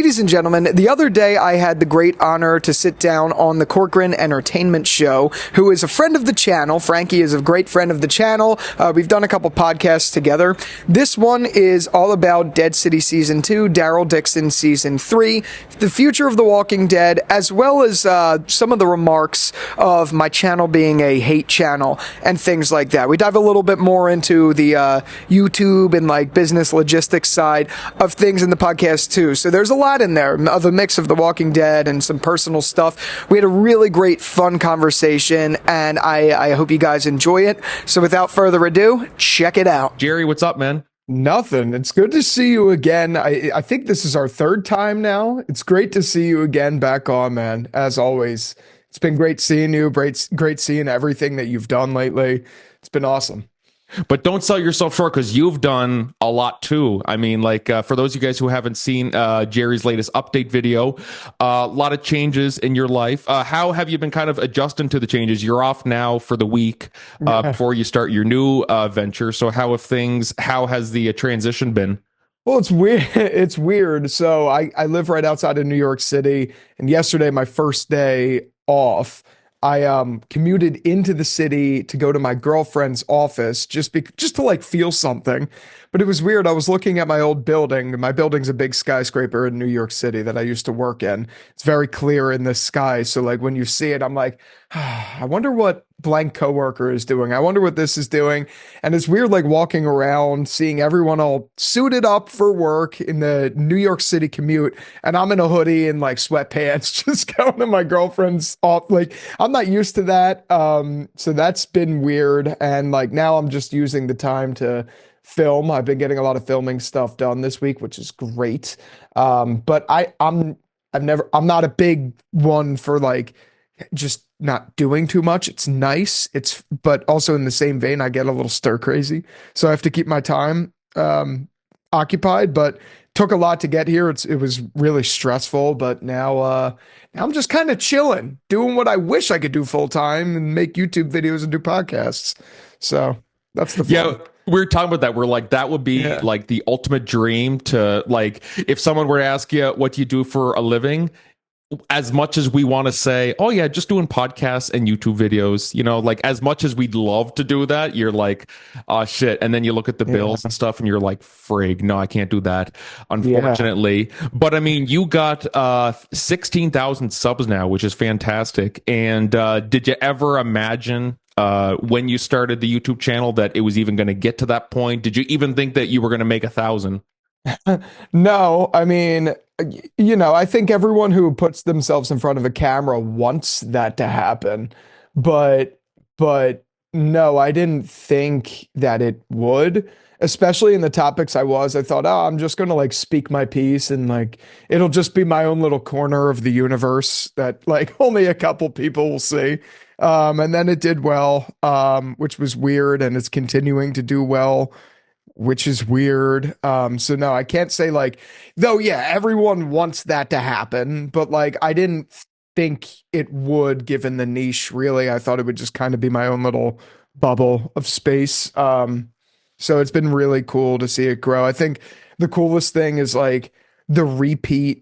Ladies and gentlemen, the other day I had the great honor to sit down on the Corcoran Entertainment Show, who is a friend of the channel. Frankie is a great friend of the channel. We've done a couple podcasts together. This one is all about Dead City Season 2, DARYL DIXON Season 3, the future of The Walking Dead, as well as some of the remarks of my channel being a hate channel and things like that. We dive a little bit more into the YouTube and like business logistics side of things in the podcast too. So there's a lot in there of a mix of The Walking Dead and some personal stuff. We had a really great, fun conversation, and I hope you guys enjoy it. So without further ado, check it out. Jerry, what's up, man? Nothing. It's good to see you again. I think this is our third time now. It's great to see you again back on, man. As always, it's been great seeing you. Great seeing everything that you've done lately. It's been awesome. But don't sell yourself short, because you've done a lot too. I mean, like for those of you guys who haven't seen Jerry's latest update video, a lot of changes in your life. How have you been kind of adjusting to the changes? You're off now for the week before you start your new venture. So how has the transition been? Well, it's weird. It's weird. So I live right outside of New York City, and yesterday, my first day off, I commuted into the city to go to my girlfriend's office just to like feel something. But it was weird. I was looking at my old building. My building's a big skyscraper in New York City that I used to work in. It's very clear in the sky. So like when you see it, I'm like, I wonder what blank coworker is doing. I wonder what this is doing. And it's weird, like walking around, seeing everyone all suited up for work in the New York City commute. And I'm in a hoodie and like sweatpants, just going to my girlfriend's off. Like, I'm not used to that. So that's been weird. And like now I'm just using the time to film. I've been getting a lot of filming stuff done this week, which is great. But I'm not a big one for like just not doing too much. It's nice. But also in the same vein, I get a little stir crazy. So I have to keep my time occupied, but took a lot to get here. It was really stressful, but now I'm just kind of chilling, doing what I wish I could do full time and make YouTube videos and do podcasts. So that's the fun. Yeah. We were talking about that. We're like, that would be like the ultimate dream to like, if someone were to ask you, what do you do for a living? As much as we want to say, oh yeah, just doing podcasts and YouTube videos, you know, like as much as we'd love to do that, you're like, oh shit. And then you look at the bills and stuff and you're like, frig, no, I can't do that, unfortunately. But I mean, you got 16,000 subs now, which is fantastic. And did you ever imagine when you started the YouTube channel that it was even going to get to that point? Did you even think that you were going to make 1,000? No, I mean, you know, I think everyone who puts themselves in front of a camera wants that to happen, but no, I didn't think that it would, especially in the topics I thought, oh, I'm just going to like speak my piece and like, it'll just be my own little corner of the universe that like only a couple people will see. And then it did well, which was weird, and it's continuing to do well, which is weird. So no, I can't say like, though, yeah, everyone wants that to happen, but like, I didn't think it would, given the niche, really. I thought it would just kind of be my own little bubble of space. So it's been really cool to see it grow. I think the coolest thing is like the repeat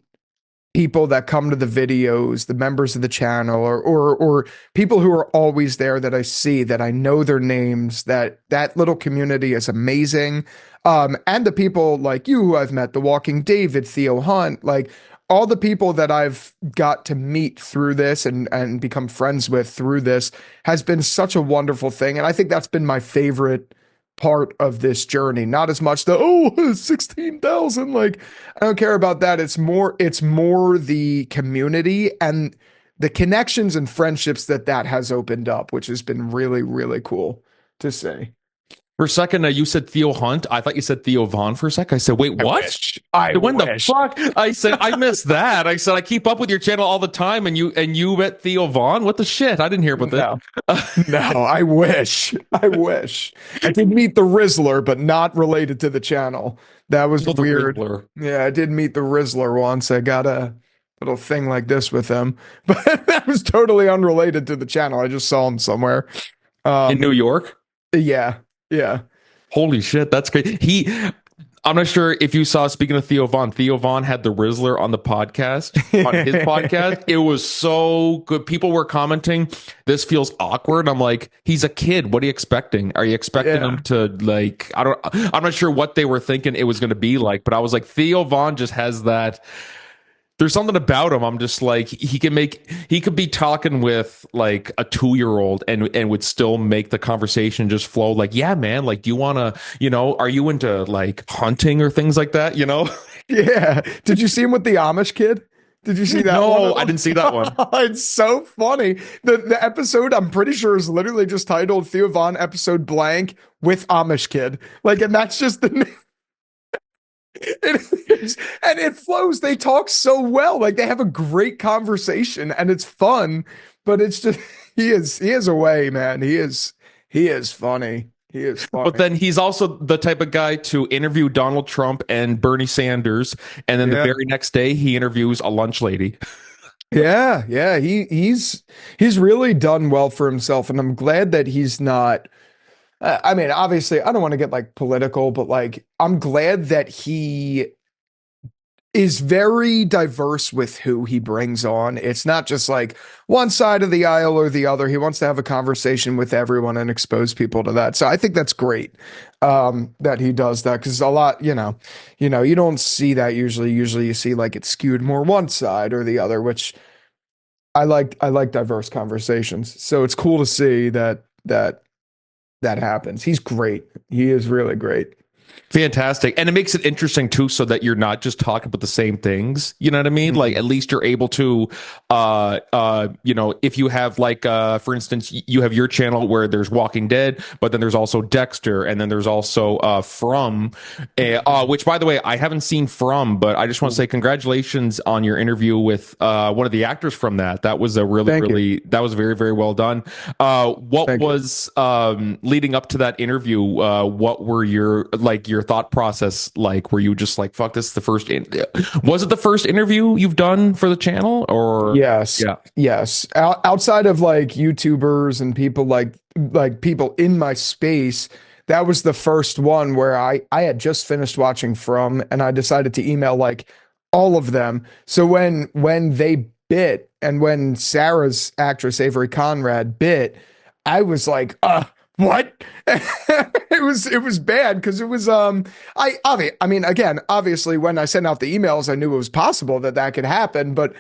people that come to the videos, the members of the channel, or people who are always there that I see, that I know their names, that little community is amazing. And the people like you who I've met, The Walking David, Theo Hunt, like all the people that I've got to meet through this and become friends with through this has been such a wonderful thing. And I think that's been my favorite part of this journey. Not as much the 16,000, like I don't care about that. It's more the community and the connections and friendships that has opened up, which has been really, really cool to see. For a second, you said Theo Hunt. I thought you said Theo Vaughn for a sec. I said, wait, what? When the fuck? I said, I missed that. I said, I keep up with your channel all the time, and you met Theo Vaughn? What the shit? I didn't hear about that. No, I wish. I did meet the Rizzler, but not related to the channel. That was weird. Yeah, I did meet the Rizzler once. I got a little thing like this with him, but that was totally unrelated to the channel. I just saw him somewhere. In New York? Yeah. Yeah. Holy shit, that's great. I'm not sure if you saw, speaking of Theo Von had the Rizzler on the podcast, on his podcast. It was so good. People were commenting, this feels awkward. I'm like, he's a kid. What are you expecting? Are you expecting him to like, I'm not sure what they were thinking it was going to be like, but I was like, Theo Von just has that. There's something about him. I'm just like, he could be talking with like a 2-year-old and would still make the conversation just flow. Like, yeah, man, like, do you want to, are you into like hunting or things like that? Yeah. Did you see him with the Amish kid? Did you see that? No, I didn't see that one. It's so funny. The episode, I'm pretty sure, is literally just titled Theo Von episode blank with Amish kid. Like, and that's just the name. And it flows. They talk so well. Like, they have a great conversation and it's fun, but it's just, he is a way, man. He is funny. He is funny. But then he's also the type of guy to interview Donald Trump and Bernie Sanders, and then the very next day he interviews a lunch lady. Yeah. He's really done well for himself, and I'm glad that he's not. I mean, obviously, I don't want to get like political, but like, I'm glad that he is very diverse with who he brings on. It's not just like one side of the aisle or the other. He wants to have a conversation with everyone and expose people to that. So I think that's great that he does that, because a lot, you don't see that usually. Usually you see like it's skewed more one side or the other, which I like diverse conversations. So it's cool to see that happens. He's great. He is really great. Fantastic. And it makes it interesting too, so that you're not just talking about the same things. You know what I mean? Like, at least you're able to, if you have like, for instance, you have your channel where there's Walking Dead, but then there's also Dexter, and then there's also From, which, by the way, I haven't seen From, but I just want to say congratulations on your interview with one of the actors from that. That was a that was very, very well done. What was leading up to that interview? What were your thought process like? Were you just like, fuck this, was it the first interview you've done for the channel? Or yes outside of like YouTubers and people like people in my space, that was the first one where I had just finished watching From, and I decided to email like all of them. So when they bit, and when Sarah's actress Avery Conrad bit, I was like, what? it was bad, because it was I mean, again, obviously when I sent out the emails, I knew it was possible that could happen, but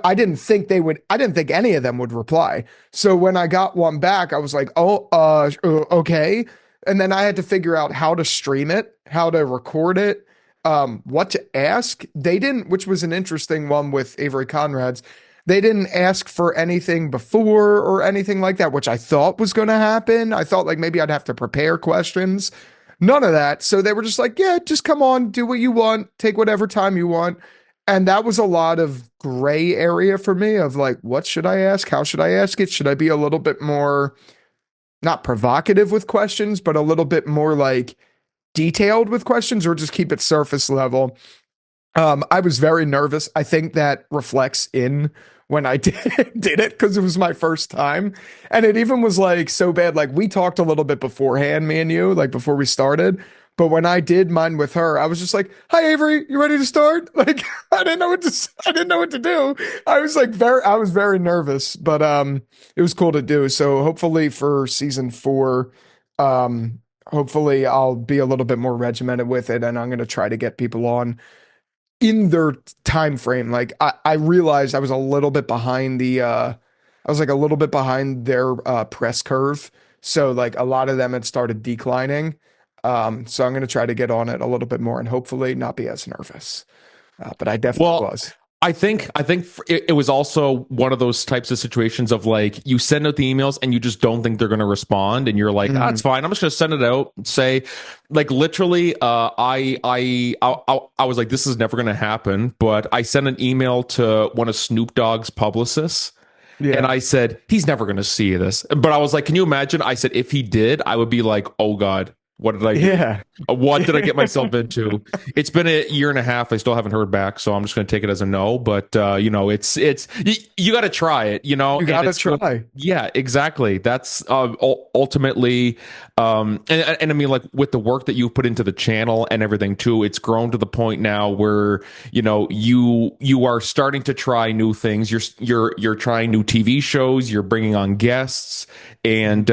I didn't think any of them would reply. So when I got one back, I was like, okay. And then I had to figure out how to stream it, how to record it, what to ask. They didn't, which was an interesting one with Avery Conrad's. They didn't ask for anything before or anything like that, which I thought was going to happen. I thought like maybe I'd have to prepare questions. None of that. So they were just like, yeah, just come on, do what you want, take whatever time you want. And that was a lot of gray area for me of like, what should I ask? How should I ask it? Should I be a little bit more, not provocative with questions, but a little bit more like detailed with questions, or just keep it surface level? I was very nervous. I think that reflects in when I did it, because it was my first time. And it even was like so bad. Like, we talked a little bit beforehand, me and you, like before we started. But when I did mine with her, I was just like, "Hi, Avery, you ready to start?" Like, I didn't know what to do. I was very nervous, but it was cool to do. So hopefully for season 4, hopefully I'll be a little bit more regimented with it, and I'm going to try to get people on in their time frame. Like, I realized I was a little bit behind I was like a little bit behind their press curve. So like a lot of them had started declining. So I'm going to try to get on it a little bit more and hopefully not be as nervous. But I definitely was. I think it was also one of those types of situations of like, you send out the emails and you just don't think they're going to respond, and you're like, that's fine, I'm just going to send it out and say, like, literally, I was like, this is never going to happen, but I sent an email to one of Snoop Dogg's publicists. Yeah. And I said, he's never going to see this. But I was like, can you imagine? I said, if he did, I would be like, oh God, What did I do? Yeah. What did I get myself into? It's been a year and a half. I still haven't heard back, so I'm just going to take it as a no. But you got to try it, You and gotta it's try. yeah, exactly. That's ultimately, and I mean, like with the work that you've put into the channel and everything too, it's grown to the point now where you are starting to try new things. You're trying new TV shows. You're bringing on guests, and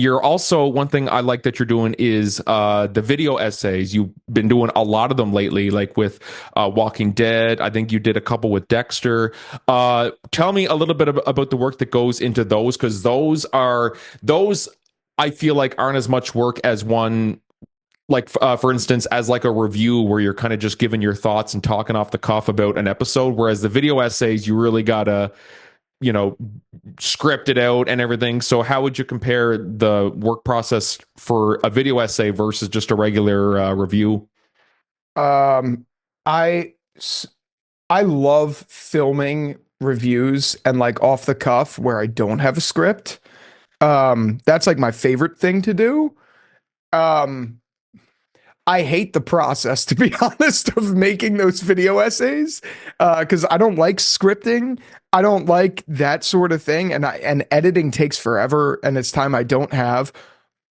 you're also, one thing I like that you're doing is the video essays. You've been doing a lot of them lately, like with Walking Dead. I think you did a couple with Dexter. Tell me a little bit about the work that goes into those, because those I feel like aren't as much work as one, like for instance, as like a review where you're kind of just giving your thoughts and talking off the cuff about an episode, whereas the video essays, you really gotta script it out and everything. So how would you compare the work process for a video essay versus just a regular review? Um, I s- I love filming reviews and like off the cuff where I don't have a script. That's like my favorite thing to do. Um, I hate the process, to be honest, of making those video essays, because I don't like scripting. I don't like that sort of thing, and editing takes forever, and it's time I don't have.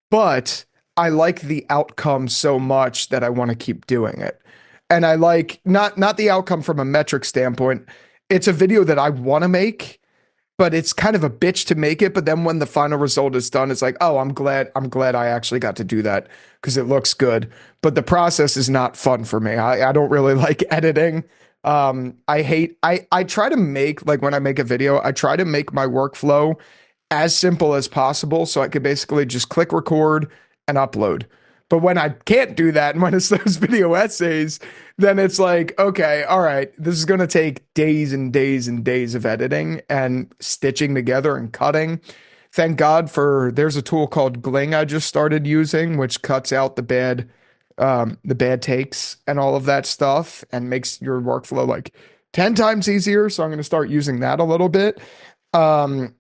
But I like the outcome so much that I want to keep doing it. And I like not the outcome from a metric standpoint. It's a video that I want to make, but it's kind of a bitch to make it. But then when the final result is done, it's like, oh, I'm glad I actually got to do that because it looks good. But the process is not fun for me. I don't really like editing. I try to make, like when I make a video, I try to make my workflow as simple as possible so I could basically just click record and upload. But when I can't do that, and when it's those video essays, then it's like, okay, all right, this is going to take days and days and days of editing and stitching together and cutting. Thank God there's a tool called Gling I just started using, which cuts out the bad takes and all of that stuff and makes your workflow like 10 times easier. So I'm going to start using that a little bit. Um,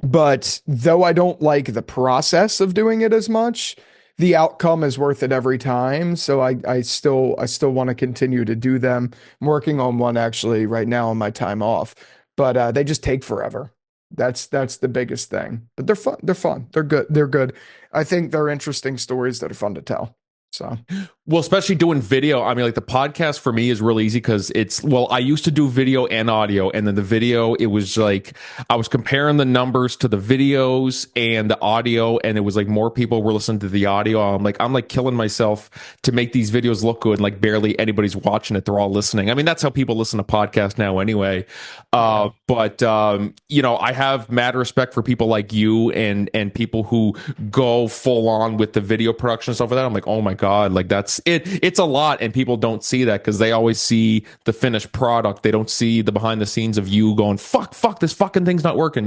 but though I don't like the process of doing it as much, the outcome is worth it every time. So I still want to continue to do them. I'm working on one actually right now on my time off, but they just take forever. That's the biggest thing. But they're fun. They're fun. They're good. They're good. I think they're interesting stories that are fun to tell. So Well, especially doing video. I mean, like the podcast for me is really easy because I used to do video and audio. And then the video, it was like, I was comparing the numbers to the videos and the audio. And it was like more people were listening to the audio. I'm like killing myself to make these videos look good. And like barely anybody's watching it. They're all listening. I mean, that's how people listen to podcasts now anyway. But I have mad respect for people like you and people who go full on with the video production and stuff like that. I'm like, oh my God, like that's it. It's a lot, and people don't see that because they always see the finished product. They don't see the behind the scenes of you going, fuck, this fucking thing's not working,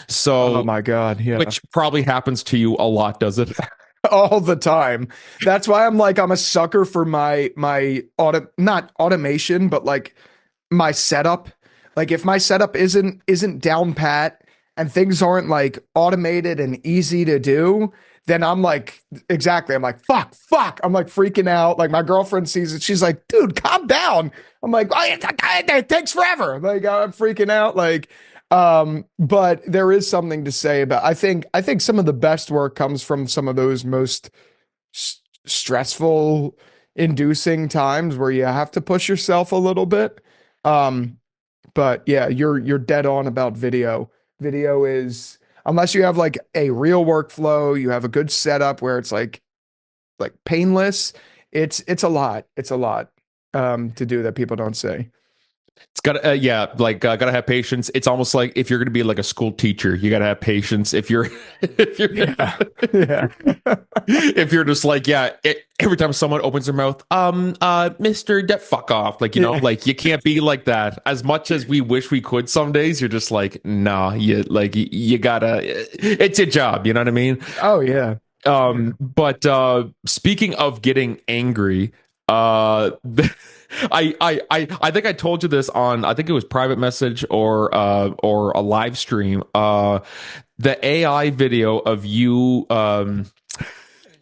So, oh my God, yeah. which probably happens to you a lot, does it? All the time. That's why I'm a sucker for not automation, but like my setup. Like if my setup isn't down pat and things aren't like automated and easy to do, then I'm like, exactly. I'm like, fuck. I'm like freaking out. Like my girlfriend sees it. She's like, dude, calm down. I'm like, oh, it takes forever. Like I'm freaking out. Like, but there is something to say about, I think some of the best work comes from some of those most stressful inducing times where you have to push yourself a little bit. But yeah, you're dead on about video. Video is, unless you have like a real workflow, you have a good setup where it's like painless. It's a lot. It's a lot to do that people don't say. It's got gotta have patience. It's almost like if you're going to be like a school teacher, you gotta have patience. If you're Yeah. Yeah. if you're just like, every time someone opens their mouth, Mr. Fuck off. Like, Yeah. like you can't be like that. As much as we wish we could some days, you're just like, nah, you gotta, it's your job. You know what I mean? Oh yeah. But speaking of getting angry, I think I told you this on, I think it was private message or a live stream. The AI video of you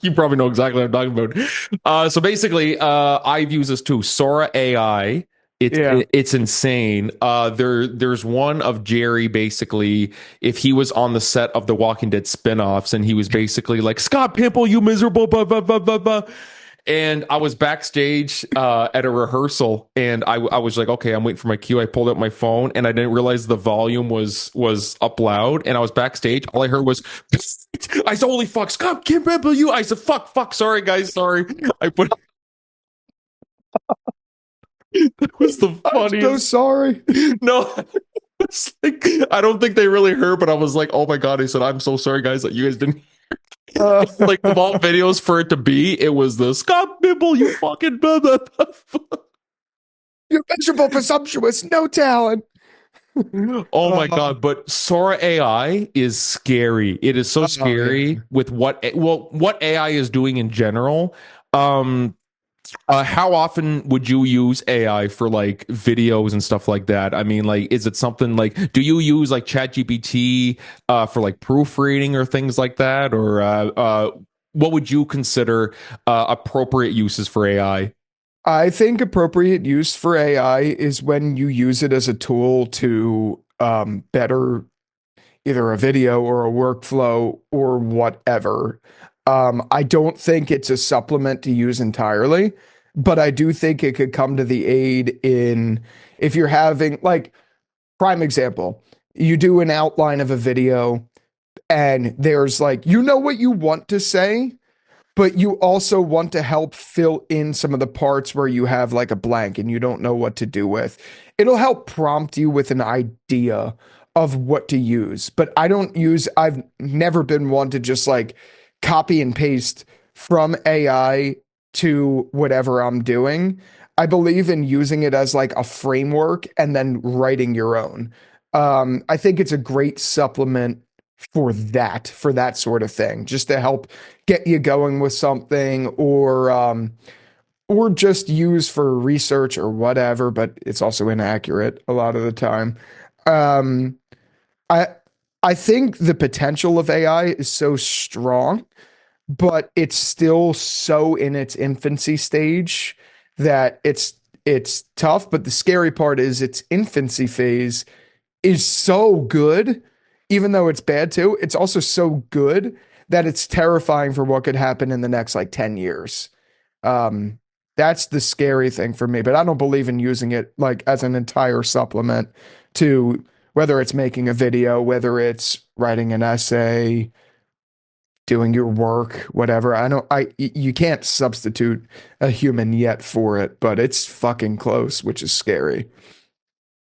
You probably know exactly what I'm talking about. So basically, I've used this too. Sora AI. It's insane. There's one of Jerry basically, if he was on the set of the Walking Dead spinoffs, and he was basically like, Scott Pimple, you miserable, blah, blah, blah, blah, blah. And I was backstage at a rehearsal, and I was like, okay, I'm waiting for my cue. I pulled out my phone, and I didn't realize the volume was up loud. And I was backstage. All I heard was, I said, holy fuck, Scott Pimple, you. I said, fuck, sorry, guys, sorry. I put. That was the funniest. I'm so sorry. No, it's like, I don't think they really heard, but I was like, oh my God. I said, I'm so sorry, guys, that you guys didn't. Like, of all videos for it to be, it was the Scott Bibble, you fucking blah, blah, blah. You're miserable, presumptuous, no talent. Oh my God. But Sora AI is scary. It is so scary with what AI is doing in general. How often would you use AI for like videos and stuff like that? I mean, like, is it something like, do you use like ChatGPT for like proofreading or things like that? Or what would you consider appropriate uses for AI? I think appropriate use for AI is when you use it as a tool to better either a video or a workflow or whatever. I don't think it's a supplement to use entirely, but I do think it could come to the aid in if you're having, like, prime example, you do an outline of a video and there's like, you know what you want to say, but you also want to help fill in some of the parts where you have like a blank and you don't know what to do with. It'll help prompt you with an idea of what to use. But I've never been one to just like copy and paste from AI to whatever I'm doing. I believe in using it as like a framework and then writing your own. I think it's a great supplement for that sort of thing, just to help get you going with something, or just use for research or whatever, but it's also inaccurate a lot of the time. Um, I I think the potential of AI is so strong, but it's still so in its infancy stage that it's tough. But the scary part is its infancy phase is so good, even though it's bad too. It's also so good that it's terrifying for what could happen in the next like 10 years. Um, that's the scary thing for me, but I don't believe in using it like as an entire supplement to whether it's making a video, whether it's writing an essay, doing your work, whatever. You can't substitute a human yet for it, but it's fucking close, which is scary.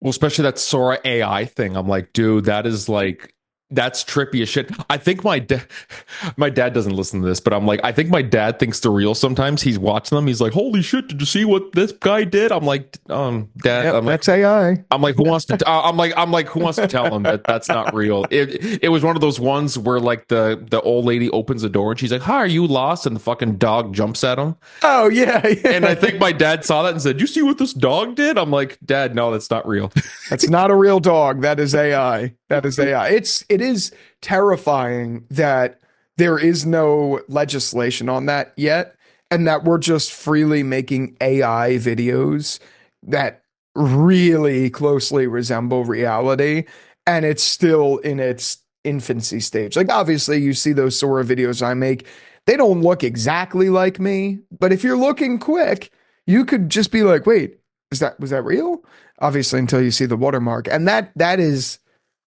Well, especially that Sora AI thing. I'm like, dude, that is like, that's trippy as shit. I think my dad doesn't listen to this, but I'm like, I think my dad thinks they're real sometimes. He's watching them. He's like, holy shit, did you see what this guy did? I'm like, Dad, Yep, I'm like, that's AI. I'm like, who wants to? I'm like, who wants to tell him that that's not real? It was one of those ones where like the old lady opens the door and she's like, "Hi, are you lost?" And the fucking dog jumps at him. Oh yeah, yeah. And I think my dad saw that and said, "You see what this dog did?" I'm like, Dad, no, that's not real. That's not a real dog. That is AI. That is AI. It is terrifying that there is no legislation on that yet, and that we're just freely making AI videos that really closely resemble reality, and it's still in its infancy stage. Like obviously you see those Sora videos I make, they don't look exactly like me, but if you're looking quick, you could just be like, wait, was that real? Obviously until you see the watermark. And that is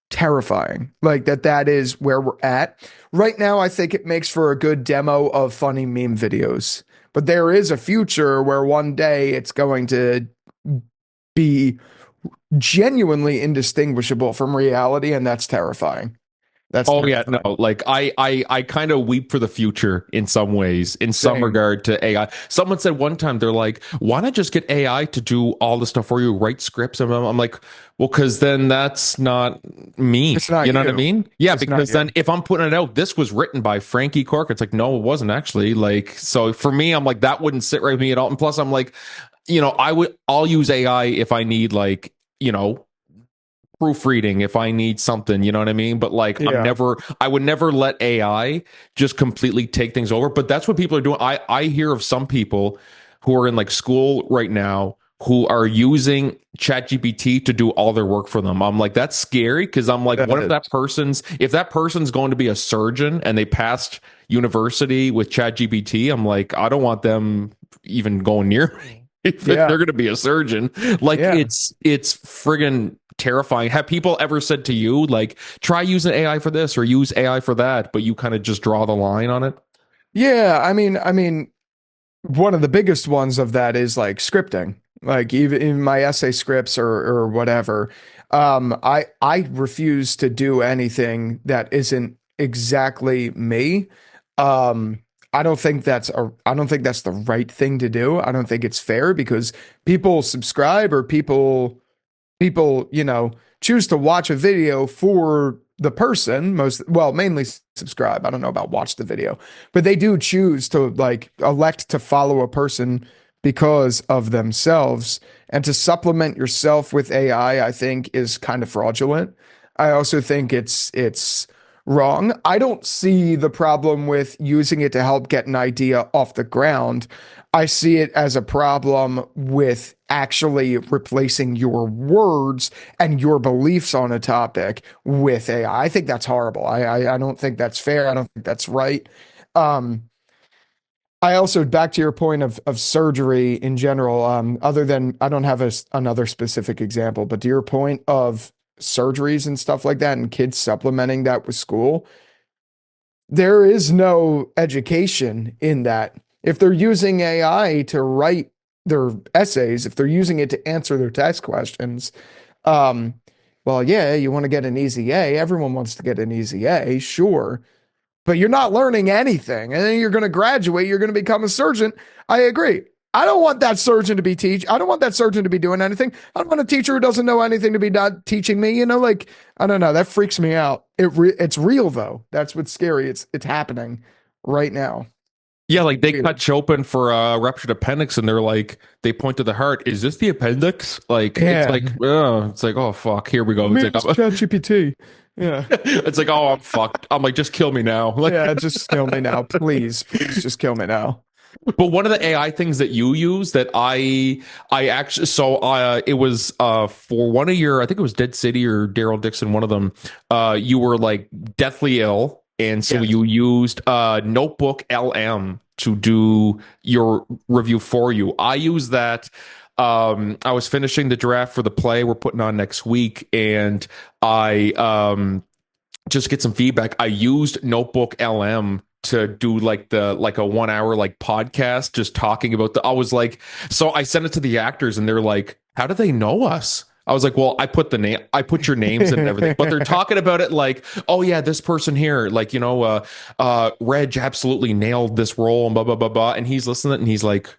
terrifying. Like that is where we're at. Right now I think it makes for a good demo of funny meme videos. But there is a future where one day it's going to be genuinely indistinguishable from reality, and that's terrifying. That's terrifying. Yeah, no, like I kind of weep for the future in some ways, in some Same. regard to AI. Someone said one time, they're like, why not just get AI to do all the stuff for you, write scripts? And I'm like, well, because then that's not me. It's not you know what I you. mean? Yeah, It's not because you. then if I'm putting it out, this was written by Frankie Cork. It's like, no, it wasn't actually. Like, so for me, I'm like, that wouldn't sit right with me at all. And plus, I'm like, I'll use AI if I need like, proofreading if I need something, you know what I mean? But like Yeah. I would never let AI just completely take things over. But that's what people are doing. I hear of some people who are in like school right now who are using ChatGPT to do all their work for them. I'm like, that's scary because I'm like, what if that person's going to be a surgeon and they passed university with ChatGPT? I'm like, I don't want them even going near me if they're Yeah. going to be a surgeon. Like Yeah. it's friggin' terrifying. Have people ever said to you like, try using AI for this or use AI for that, but you kind of just draw the line on it? Yeah. I mean, one of the biggest ones of that is like scripting. Like even in my essay scripts or whatever, I refuse to do anything that isn't exactly me. Um, I don't think that's the right thing to do. I don't think it's fair because people subscribe or people, choose to watch a video for the person mainly subscribe. I don't know about watch the video, but they do choose to like elect to follow a person because of themselves. And to supplement yourself with AI, I think is kind of fraudulent. I also think it's wrong. I don't see the problem with using it to help get an idea off the ground. I see it as a problem with actually replacing your words and your beliefs on a topic with AI. I think that's horrible. I don't think that's fair. I don't think that's right. Um, I also back to your point of surgery in general. Other than I don't have another specific example, but to your point of surgeries and stuff like that, and kids supplementing that with school, there is no education in that. If they're using AI to write their essays, if they're using it to answer their test questions, um, well, yeah, you want to get an easy A. Everyone wants to get an easy A, sure, but you're not learning anything. And then you're going to graduate, you're going to become a surgeon. I agree. I don't want that surgeon to be I don't want that surgeon to be doing anything. I don't want a teacher who doesn't know anything to be not teaching me. Like I don't know. That freaks me out. It's real though. That's what's scary. It's happening right now. Yeah, like they Weird. cut you open for a ruptured appendix, and they're like, they point to the heart. Is this the appendix? Like, Yeah. it's like, oh fuck, here we go. Me, It's it's like, ChatGPT. Yeah. it's like, oh, I'm fucked. I'm like, just kill me now. Like, Yeah. Just kill me now, please. Please, just kill me now. but one of the AI things that you use that I actually it was for one of your, I think it was Dead City or Daryl Dixon, one of them. You were like deathly ill, and so Yes. you used Notebook LM to do your review for you. I use that. I was finishing the draft for the play we're putting on next week, and I just get some feedback. I used Notebook LM to do like a 1 hour like podcast just talking about I was like, so I sent it to the actors and they're like, how do they know us? I was like, well, I put your names in and everything, but they're talking about it like, oh yeah, this person here, like, Reg absolutely nailed this role and blah, blah, blah, blah. And he's listening and he's like,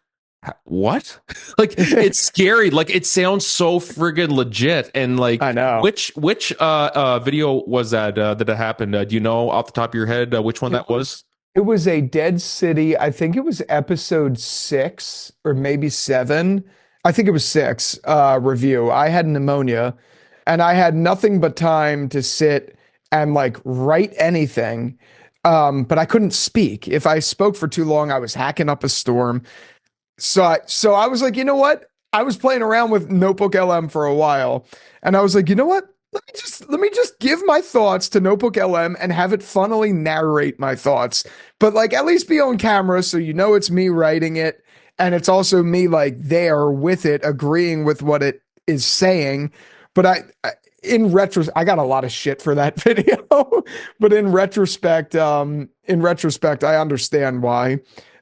what? Like, it's scary. Like, it sounds so friggin' legit. And like, I know. which video was that that it happened? Do you know off the top of your head which one that was? It was a Dead City. I think it was episode 6 or maybe 7. I think it was 6 review. I had pneumonia and I had nothing but time to sit and like write anything. But I couldn't speak. If I spoke for too long, I was hacking up a storm. So I was like, you know what? I was playing around with Notebook LM for a while, and I was like, you know what? Let me just give my thoughts to Notebook LM and have it funnily narrate my thoughts. But like at least be on camera so you know it's me writing it and it's also me like there with it agreeing with what it is saying. But in retrospect, I got a lot of shit for that video. But in retrospect, I understand why.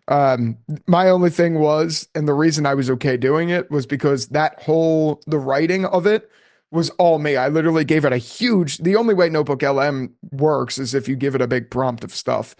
My only thing was, and the reason I was okay doing it was because the writing of it was all me. I literally gave it the only way Notebook LM works is if you give it a big prompt of stuff.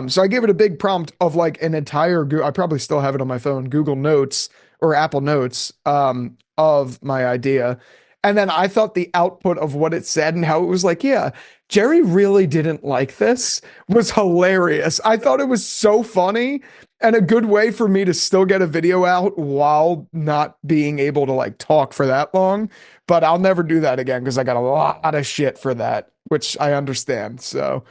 So I gave it a big prompt of like an entire, I probably still have it on my phone, Google Notes or Apple Notes, of my idea. And then I thought the output of what it said and how it was like, yeah, Jerry really didn't like this was hilarious. I thought it was so funny. and a good way for me to still get a video out while not being able to like talk for that long. But I'll never do that again because I got a lot of shit for that, which I understand. So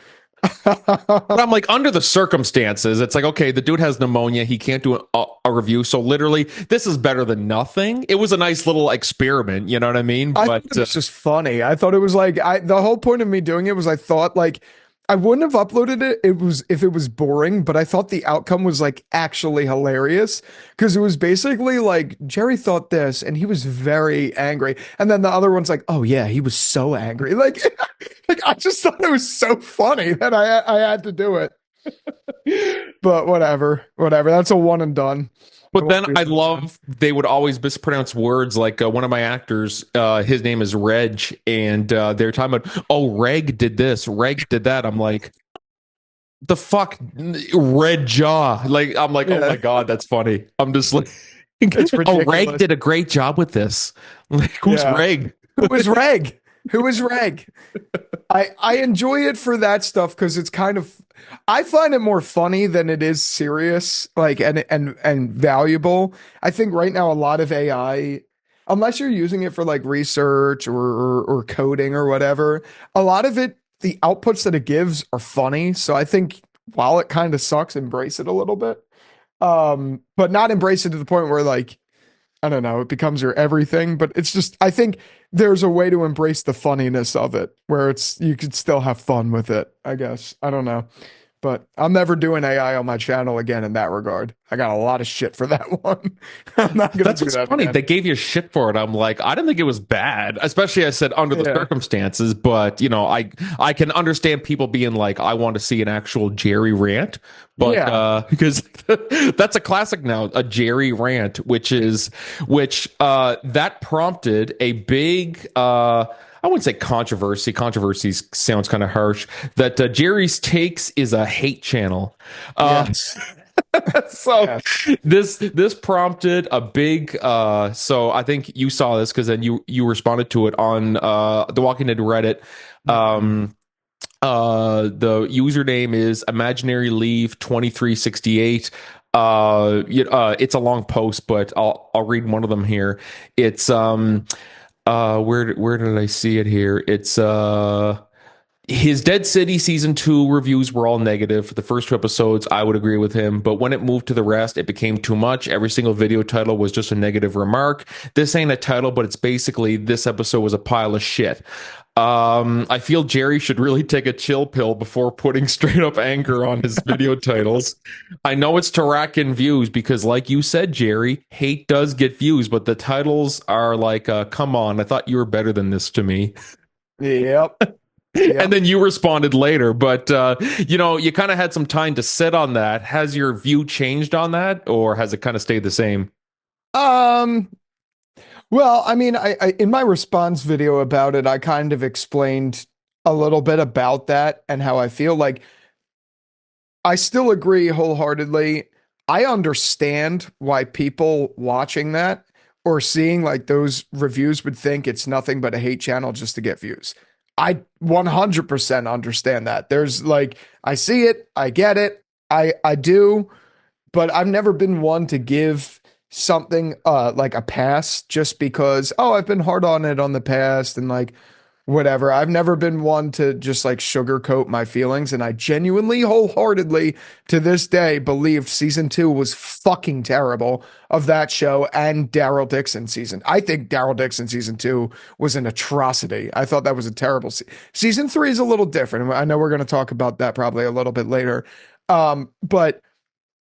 But I'm like, under the circumstances, it's like, okay, the dude has pneumonia. He can't do a review. So literally, this is better than nothing. It was a nice little experiment. You know what I mean? I But thought it was just funny. I thought it was like the whole point of me doing it was I thought like I wouldn't have uploaded it. It was if it was boring, but I thought the outcome was like actually hilarious because it was basically like Jerry thought this and he was very angry, and then the other one's like, oh yeah, he was so angry. Like, like I just thought it was so funny that I had to do it. But whatever. That's a one and done. But then I love they would always mispronounce words. Like one of my actors, his name is Reg, and they're talking about, oh, Reg did this, Reg did that. I'm like, the fuck, Red Jaw. Like I'm like, oh my god, that's funny. I'm just like, It's oh, ridiculous. Reg did a great job with this. Like, who's Yeah. Reg? Who is Reg? Who is Reg? I enjoy it for that stuff because it's kind of I find it more funny than it is serious, like and valuable. I think right now a lot of AI, unless you're using it for like research or coding or whatever, a lot of it, the outputs that it gives are funny. So I think while it kind of sucks, embrace it a little bit. But not embrace it to the point where like I don't know, it becomes your everything, but it's just, I think there's a way to embrace the funniness of it where it's, you could still have fun with it, I guess. I don't know. But I'm never doing AI on my channel again in that regard. I got a lot of shit for that one. I'm not going to That's do what's that funny. again. They gave you shit for it. I'm like, I didn't think it was bad, especially I said under the Yeah. circumstances. But you know, I can understand people being like, I want to see an actual Jerry rant, but Yeah. because that's a classic now, a Jerry rant, which that prompted a big I wouldn't say controversy. Controversy sounds kind of harsh. That Jerry's Takes is a hate channel. Yes. So Yes. this prompted a big so I think you saw this because then you responded to it on the Walking Dead Reddit. The username is imaginary leave 2368. It's a long post, but I'll read one of them here. It's where did I see it here? It's his Dead City season 2 reviews were all negative. For the first 2 episodes, I would agree with him, but when it moved to the rest, it became too much. Every single video title was just a negative remark. This ain't a title, but it's basically this episode was a pile of shit. I feel Jerry should really take a chill pill before putting straight up anger on his video titles. I know it's to rack in views because, like you said, Jerry, hate does get views, but the titles are like, come on, I thought you were better than this to me. Yep. And then you responded later, but you kind of had some time to sit on that. Has your view changed on that, or has it kind of stayed the same? Um, well, I mean, I in my response video about it, I kind of explained a little bit about that and how I feel like I still agree wholeheartedly. I understand why people watching that or seeing like those reviews would think it's nothing but a hate channel just to get views. I 100% understand that. There's like, I see it, I get it, I do, but I've never been one to give something like a pass just because, oh, I've been hard on it on the past and like whatever. I've never been one to just like sugarcoat my feelings. And I genuinely, wholeheartedly, to this day, believe season 2 was fucking terrible of that show and Daryl Dixon season. I think Daryl Dixon season 2 was an atrocity. I thought that was a terrible season 3 is a little different. I know we're going to talk about that probably a little bit later. But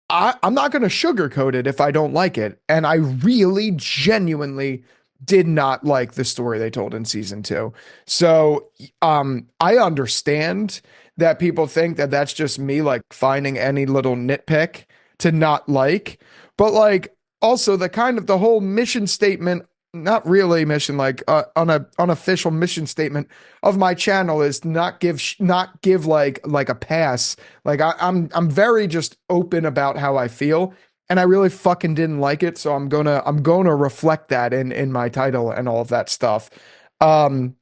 I'm not going to sugarcoat it if I don't like it. And I really genuinely did not like the story they told in season 2. So I understand that people think that that's just me like finding any little nitpick to not like. But like also the whole mission statement, not really mission, like unofficial mission statement of my channel is not give like a pass. Like I'm very just open about how I feel, and I really fucking didn't like it, so I'm gonna reflect that in my title and all of that stuff. And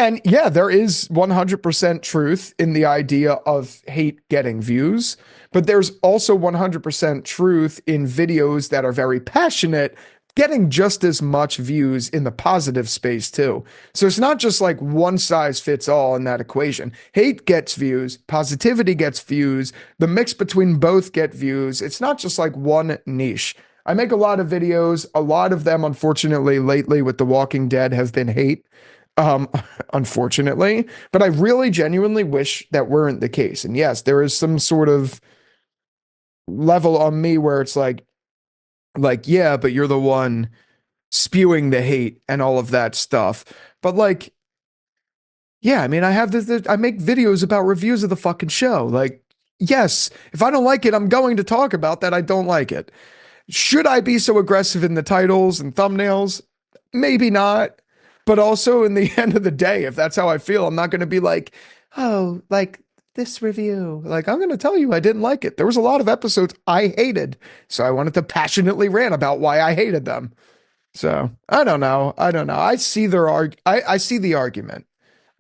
And yeah, there is 100% truth in the idea of hate getting views, but there's also 100% truth in videos that are very passionate getting just as much views in the positive space too. So it's not just like one size fits all in that equation. Hate gets views, positivity gets views, the mix between both get views. It's not just like one niche. I make a lot of videos. A lot of them, unfortunately, lately with The Walking Dead have been hate. Um, unfortunately, but I really genuinely wish that weren't the case. And yes, there is some sort of level on me where it's like, yeah, but you're the one spewing the hate and all of that stuff. But like, yeah, I mean, I have this, I make videos about reviews of the fucking show. Like, yes, if I don't like it, I'm going to talk about that I don't like it. Should I be so aggressive in the titles and thumbnails? Maybe not. But also, in the end of the day, if that's how I feel, I'm not going to be like, oh, like this review. Like, I'm going to tell you I didn't like it. There was a lot of episodes I hated. So I wanted to passionately rant about why I hated them. So I don't know. I see I see the argument.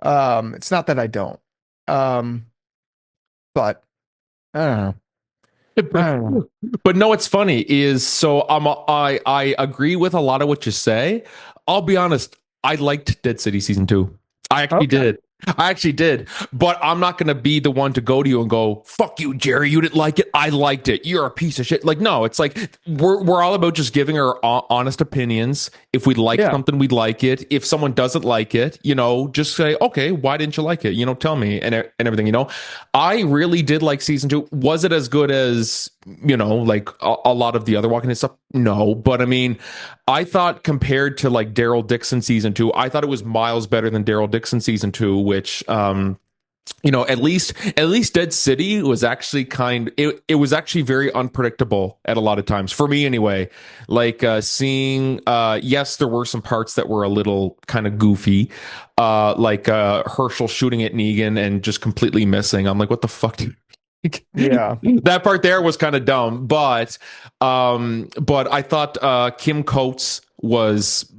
It's not that I don't. But I don't know. But no, what's funny is I agree with a lot of what you say. I'll be honest, I liked Dead City season 2. I actually did. I actually did. But I'm not going to be the one to go to you and go, fuck you, Jerry. You didn't like it. I liked it. You're a piece of shit. Like, no, it's like we're all about just giving our honest opinions. If we like something, we like it. If someone doesn't like it, just say, okay, why didn't you like it? Tell me and everything, I really did like season 2. Was it as good as, like a lot of the other Walking Dead stuff? No. But I mean, I thought compared to like DARYL DIXON season 2, I thought it was miles better than DARYL DIXON season 2, which at least Dead City was actually it was actually very unpredictable at a lot of times for me anyway. Like seeing yes, there were some parts that were a little kind of goofy, like Herschel shooting at Negan and just completely missing. I'm like, what the fuck, dude? Yeah, that part there was kind of dumb, but I thought Kim Coates was.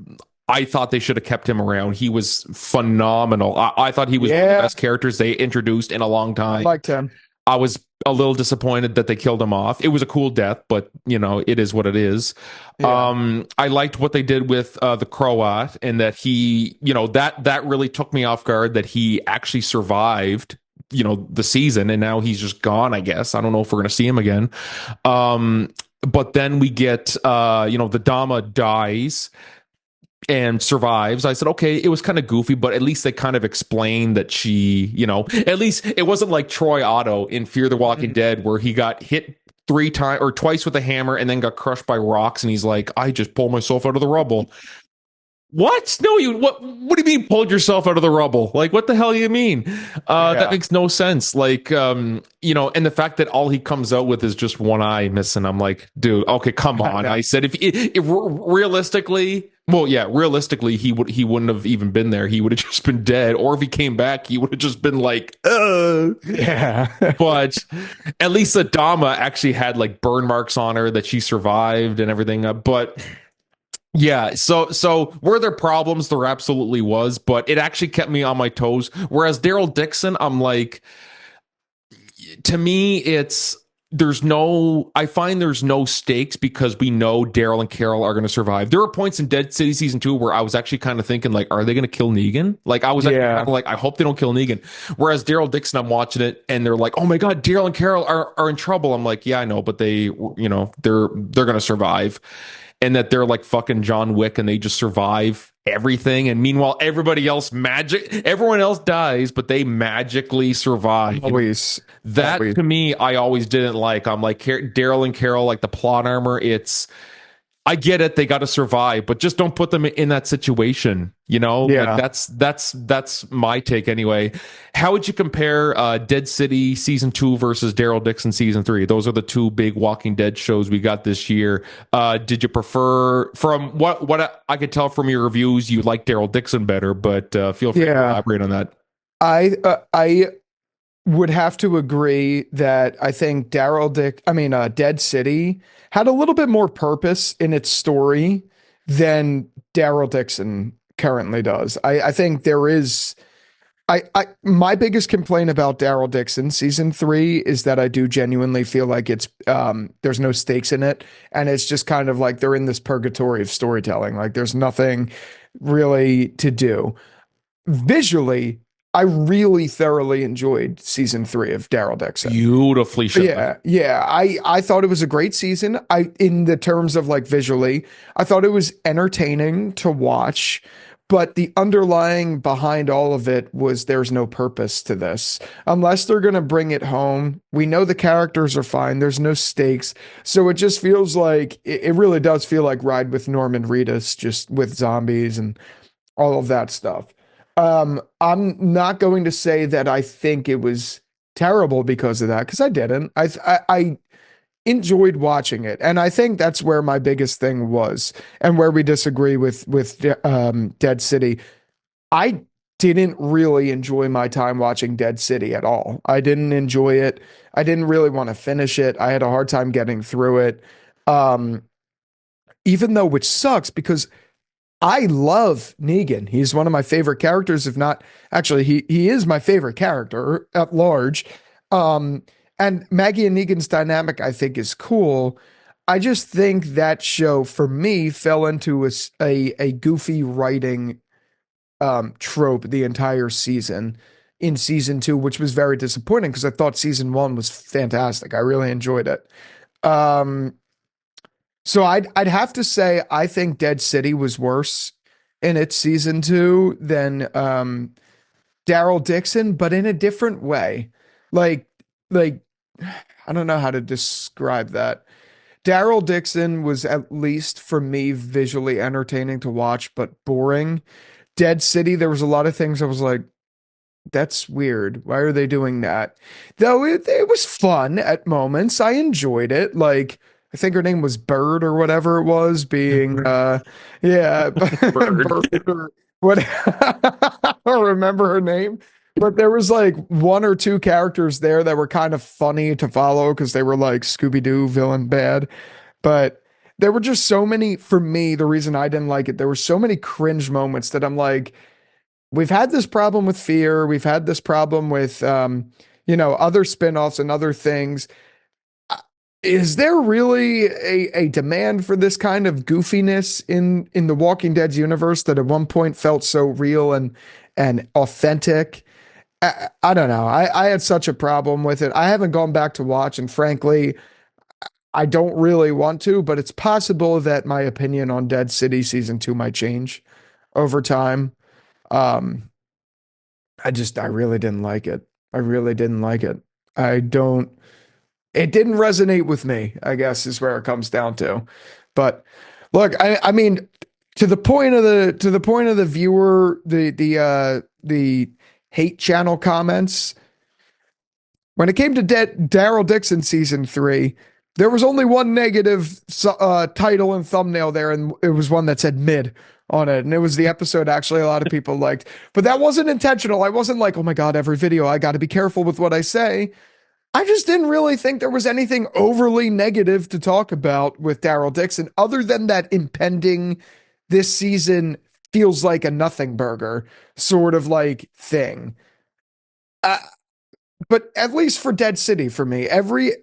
I thought they should have kept him around. He was phenomenal. I thought he was one of the best characters they introduced in a long time. I liked him. I was a little disappointed that they killed him off. It was a cool death, but it is what it is. Yeah. I liked what they did with the Croat, and that he, that really took me off guard that he actually survived the season, and now he's just gone, I guess. I don't know if we're going to see him again. But then we get, the Dama dies and survives. I said, okay, it was kind of goofy, but at least they kind of explained that she, at least it wasn't like Troy Otto in Fear the Walking Dead, where he got hit 3 times or twice with a hammer and then got crushed by rocks. And he's like, I just pulled myself out of the rubble. What? No, what do you mean pulled yourself out of the rubble? Like, what the hell do you mean? That makes no sense. Like, and the fact that all he comes out with is just one eye missing. I'm like, dude, okay, come on. I said, if realistically, realistically, he wouldn't have even been there. He would have just been dead. Or if he came back, he would have just been like, yeah. But at least Adama actually had like burn marks on her that she survived and everything. But yeah, so were there problems? There absolutely was, but it actually kept me on my toes. Whereas DARYL DIXON, I'm like, to me, I find there's no stakes because we know Daryl and Carol are going to survive. There were points in Dead City season 2 where I was actually kind of thinking, like, are they going to kill Negan? Like, I was kind of like, I hope they don't kill Negan. Whereas DARYL DIXON, I'm watching it and they're like, oh my God, Daryl and Carol are in trouble. I'm like, yeah, I know, but they're going to survive. And that they're like fucking John Wick and they just survive everything. And meanwhile, everyone else dies, but they magically survive. Always. To me, I always didn't like. I'm like, Daryl and Carol, like the plot armor. I get it. They got to survive, but just don't put them in that situation. Yeah. Like that's my take anyway. How would you compare Dead City season 2 versus DARYL DIXON season 3? Those are the 2 big Walking Dead shows we got this year. Did you prefer, from what I could tell from your reviews, you like DARYL DIXON better, but feel free to elaborate on that. I would have to agree that I think Dead City had a little bit more purpose in its story than DARYL DIXON currently does. I think there is My biggest complaint about Daryl Dixon season 3 is that I do genuinely feel like it's there's no stakes in it, and it's just kind of like they're in this purgatory of storytelling. Like there's nothing really to do. Visually, I really thoroughly enjoyed season 3 of Daryl Dixon. Beautifully shot. Yeah. I thought it was a great season. In the terms of like visually, I thought it was entertaining to watch. But the underlying behind all of it was there's no purpose to this. Unless they're going to bring it home, we know the characters are fine. There's no stakes. So it just feels like, it really does feel like Ride with Norman Reedus, just with zombies and all of that stuff. I'm not going to say that I think it was terrible because of that, because I didn't. I enjoyed watching it, and I think that's where my biggest thing was, and where we disagree with Dead City. I didn't really enjoy my time watching Dead City at all. I didn't enjoy it. I didn't really want to finish it. I had a hard time getting through it. Even though, which sucks because I love Negan. He's one of my favorite characters, if not actually, he is my favorite character at large. And Maggie and Negan's dynamic, I think, is cool. I just think that show, for me, fell into a goofy writing trope the entire season in season 2, which was very disappointing because I thought season 1 was fantastic. I really enjoyed it. So I'd have to say I think Dead City was worse in its season 2 than Daryl Dixon, but in a different way. Like I don't know how to describe that. Daryl Dixon was, at least for me, visually entertaining to watch, but boring. Dead City, there was a lot of things I was like, that's weird. Why are they doing that? Though it was fun at moments. I enjoyed it. Like, I think her name was Bird or whatever it was, being yeah, Bird or what. I don't remember her name. But there was like 1 or 2 characters there that were kind of funny to follow because they were like Scooby-Doo villain bad. But there were just so many, for me, the reason I didn't like it, there were so many cringe moments that I'm like, we've had this problem with Fear. We've had this problem with, other spinoffs and other things. Is there really a demand for this kind of goofiness in the Walking Dead's universe that at one point felt so real and authentic? I don't know. I had such a problem with it. I haven't gone back to watch, and frankly, I don't really want to, but it's possible that my opinion on Dead City season 2 might change over time. I really didn't like it. I really didn't like it. It didn't resonate with me, I guess, is where it comes down to. But look, I mean, to the point of the viewer, the hate channel comments, when it came to Daryl Dixon season 3, there was only one negative title and thumbnail there, and it was one that said mid on it, and it was the episode actually a lot of people liked, but that wasn't intentional. I wasn't like, oh my god, every video I got to be careful with what I say. I just didn't really think there was anything overly negative to talk about with Daryl Dixon, other than that impending, this season feels like a nothing burger sort of like thing. But at least for Dead City, for me, every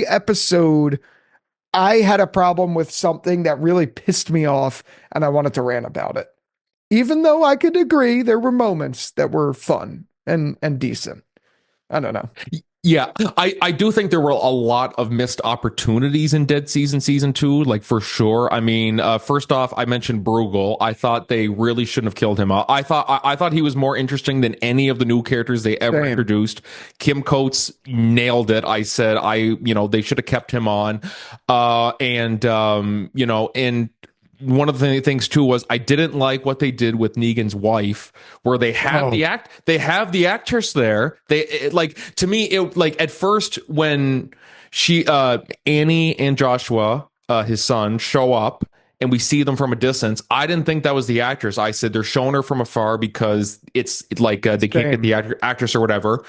episode, I had a problem with something that really pissed me off, and I wanted to rant about it. Even though I could agree there were moments that were fun and decent. I don't know. Yeah, I do think there were a lot of missed opportunities in Dead season 2, like for sure. I mean, first off, I mentioned Bruegel. I thought they really shouldn't have killed him. I thought he was more interesting than any of the new characters they ever introduced. Kim Coates nailed it. I said they should have kept him on. And one of the things too was I didn't like what they did with Negan's wife, where they have the actress there. To me, it like at first when she Annie and Joshua, his son, show up and we see them from a distance, I didn't think that was the actress. I said they're showing her from afar because it's they can't get the actress or whatever.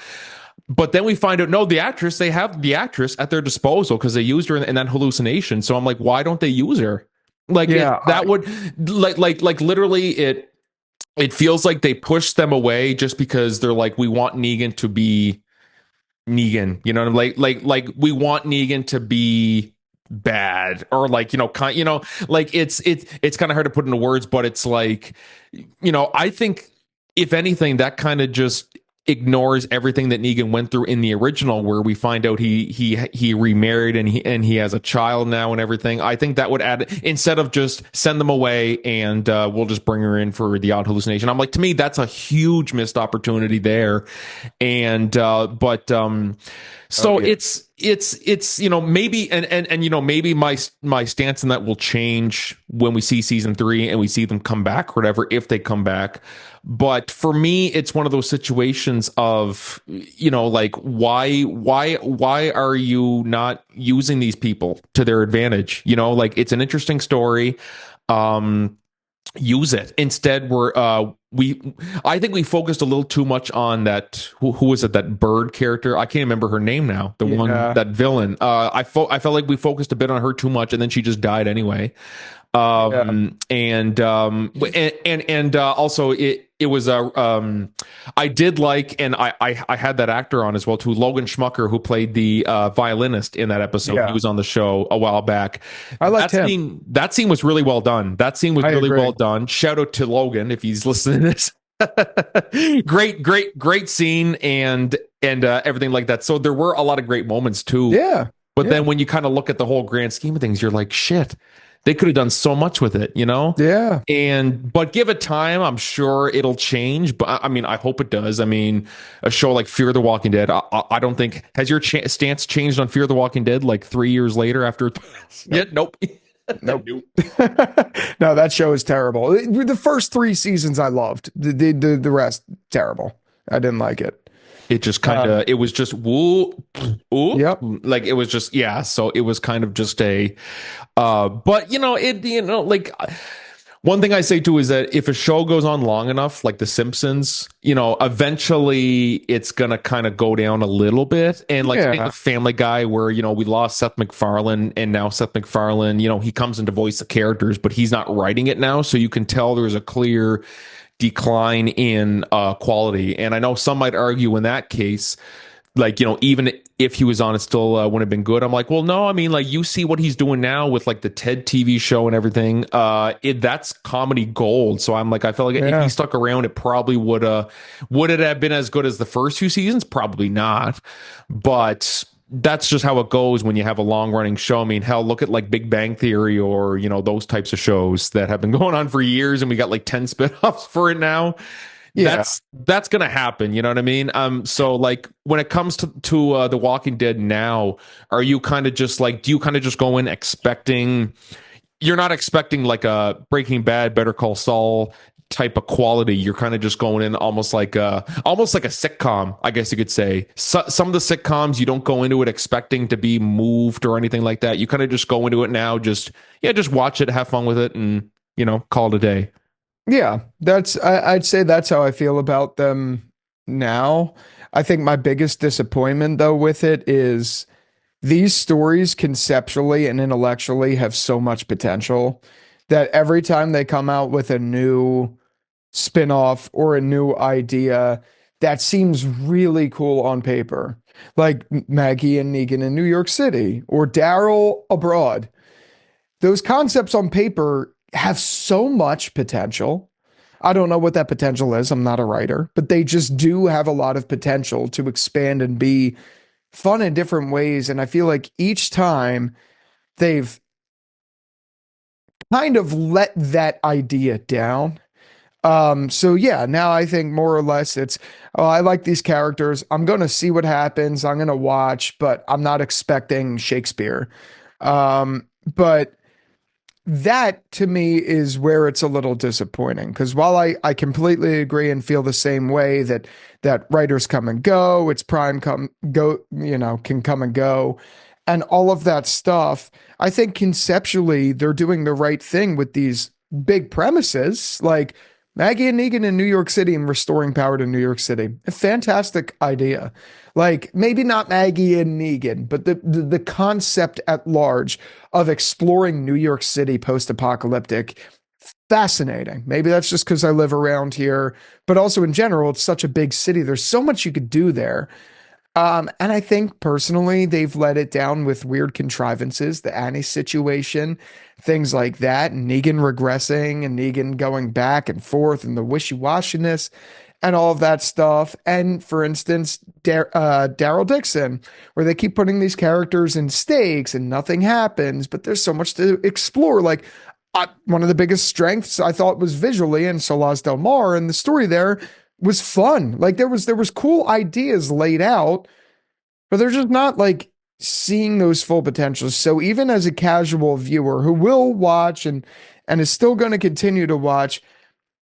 But then we find out, no, they have the actress at their disposal because they used her in that hallucination. So I'm like, why don't they use her? Like, yeah, that would like literally it. it feels like they pushed them away just because they're like, we want Negan to be Negan, you know, like we want Negan to be bad, or like, like it's kind of hard to put into words, but it's like, I think if anything, that kind of just ignores everything that Negan went through in the original, where we find out he remarried and he has a child now and everything. I think that would add, instead of just send them away and we'll just bring her in for the odd hallucination. I'm like, to me, that's a huge missed opportunity there. And so yeah. it's maybe and maybe my stance in that will change when we see season 3 and we see them come back or whatever, if they come back. But for me, it's one of those situations of, like, why are you not using these people to their advantage? Like, it's an interesting story. Use it. Instead, I think we focused a little too much on that. Who was it? That bird character? I can't remember her name now. The one, that villain. I felt like we focused a bit on her too much, and then she just died anyway. And also it was I did like, and I had that actor on as well too, Logan Schmucker, who played the violinist in that episode. Yeah. He was on the show a while back. I liked him. That scene was really well done. That scene was really agree. well done. Shout out to Logan if he's listening to this. great scene and everything like that. So there were a lot of great moments too. Yeah. But then when you kind of look at the whole grand scheme of things, you're like, shit, they could have done so much with it, Yeah. But give it time. I'm sure it'll change. But I mean, I hope it does. I mean, a show like Fear the Walking Dead, I don't think, has your stance changed on Fear the Walking Dead like 3 years later after? Yeah, nope. Nope. No, that show is terrible. The first 3 seasons I loved. The rest, terrible. I didn't like it. It just kind of, it was just, woo, Yep. like it was just, yeah. So it was kind of just a, but like, one thing I say too is that if a show goes on long enough, like The Simpsons, eventually it's gonna kind of go down a little bit. And like Family Guy, where we lost Seth MacFarlane, and now Seth MacFarlane, he comes in to voice the characters, but he's not writing it now, so you can tell there's a clear decline in quality. And I know some might argue in that case, like, even if he was on, it still wouldn't have been good. I'm like, well, no, I mean, like, you see what he's doing now with like the TED TV show and everything. That's comedy gold. So I'm like, I felt like if he stuck around, it probably would it have been as good as the first few seasons? Probably not. But that's just how it goes when you have a long running show. I mean, hell, look at like Big Bang Theory, or those types of shows that have been going on for years, and we got like 10 spinoffs for it now. Yeah. That's gonna happen, you know what I mean? So like, when it comes to The Walking Dead now, are you kind of just like, do you kind of just go in expecting, you're not expecting like a Breaking Bad, Better Call Saul type of quality? You're kind of just going in almost like a sitcom, I guess you could say. Some of the sitcoms, you don't go into it expecting to be moved or anything like that. You kind of just go into it now, just watch it, have fun with it, and call it a day. Yeah, I'd say that's how I feel about them now. I think my biggest disappointment though with it is these stories conceptually and intellectually have so much potential that every time they come out with a new spin-off or a new idea that seems really cool on paper, like Maggie and Negan in New York City or Daryl abroad. Those concepts on paper have so much potential. I don't know what that potential is. I'm not a writer, but they just do have a lot of potential to expand and be fun in different ways. And I feel like each time they've kind of let that idea down. So yeah, now I think more or less it's, oh, I like these characters. I'm going to see what happens. I'm going to watch, but I'm not expecting Shakespeare. But that to me is where it's a little disappointing, because while I completely agree and feel the same way that writers come and go, it's prime can come and go, and all of that stuff, I think conceptually they're doing the right thing with these big premises, like Maggie and Negan in New York City and restoring power to New York City. A fantastic idea. Like, maybe not Maggie and Negan, but the concept at large of exploring New York City post-apocalyptic, fascinating. Maybe that's just because I live around here, but also in general, it's such a big city. There's so much you could do there. And I think personally, they've let it down with weird contrivances, the Annie situation, things like that, and Negan regressing and Negan going back and forth and the wishy-washiness and all of that stuff. And for instance, Daryl Dixon, where they keep putting these characters in stakes and nothing happens, but there's so much to explore. Like, one of the biggest strengths I thought was visually in Solaz Del Mar, and the story there was fun. Like there was cool ideas laid out, but they're just not like seeing those full potentials. So even as a casual viewer who will watch and is still going to continue to watch,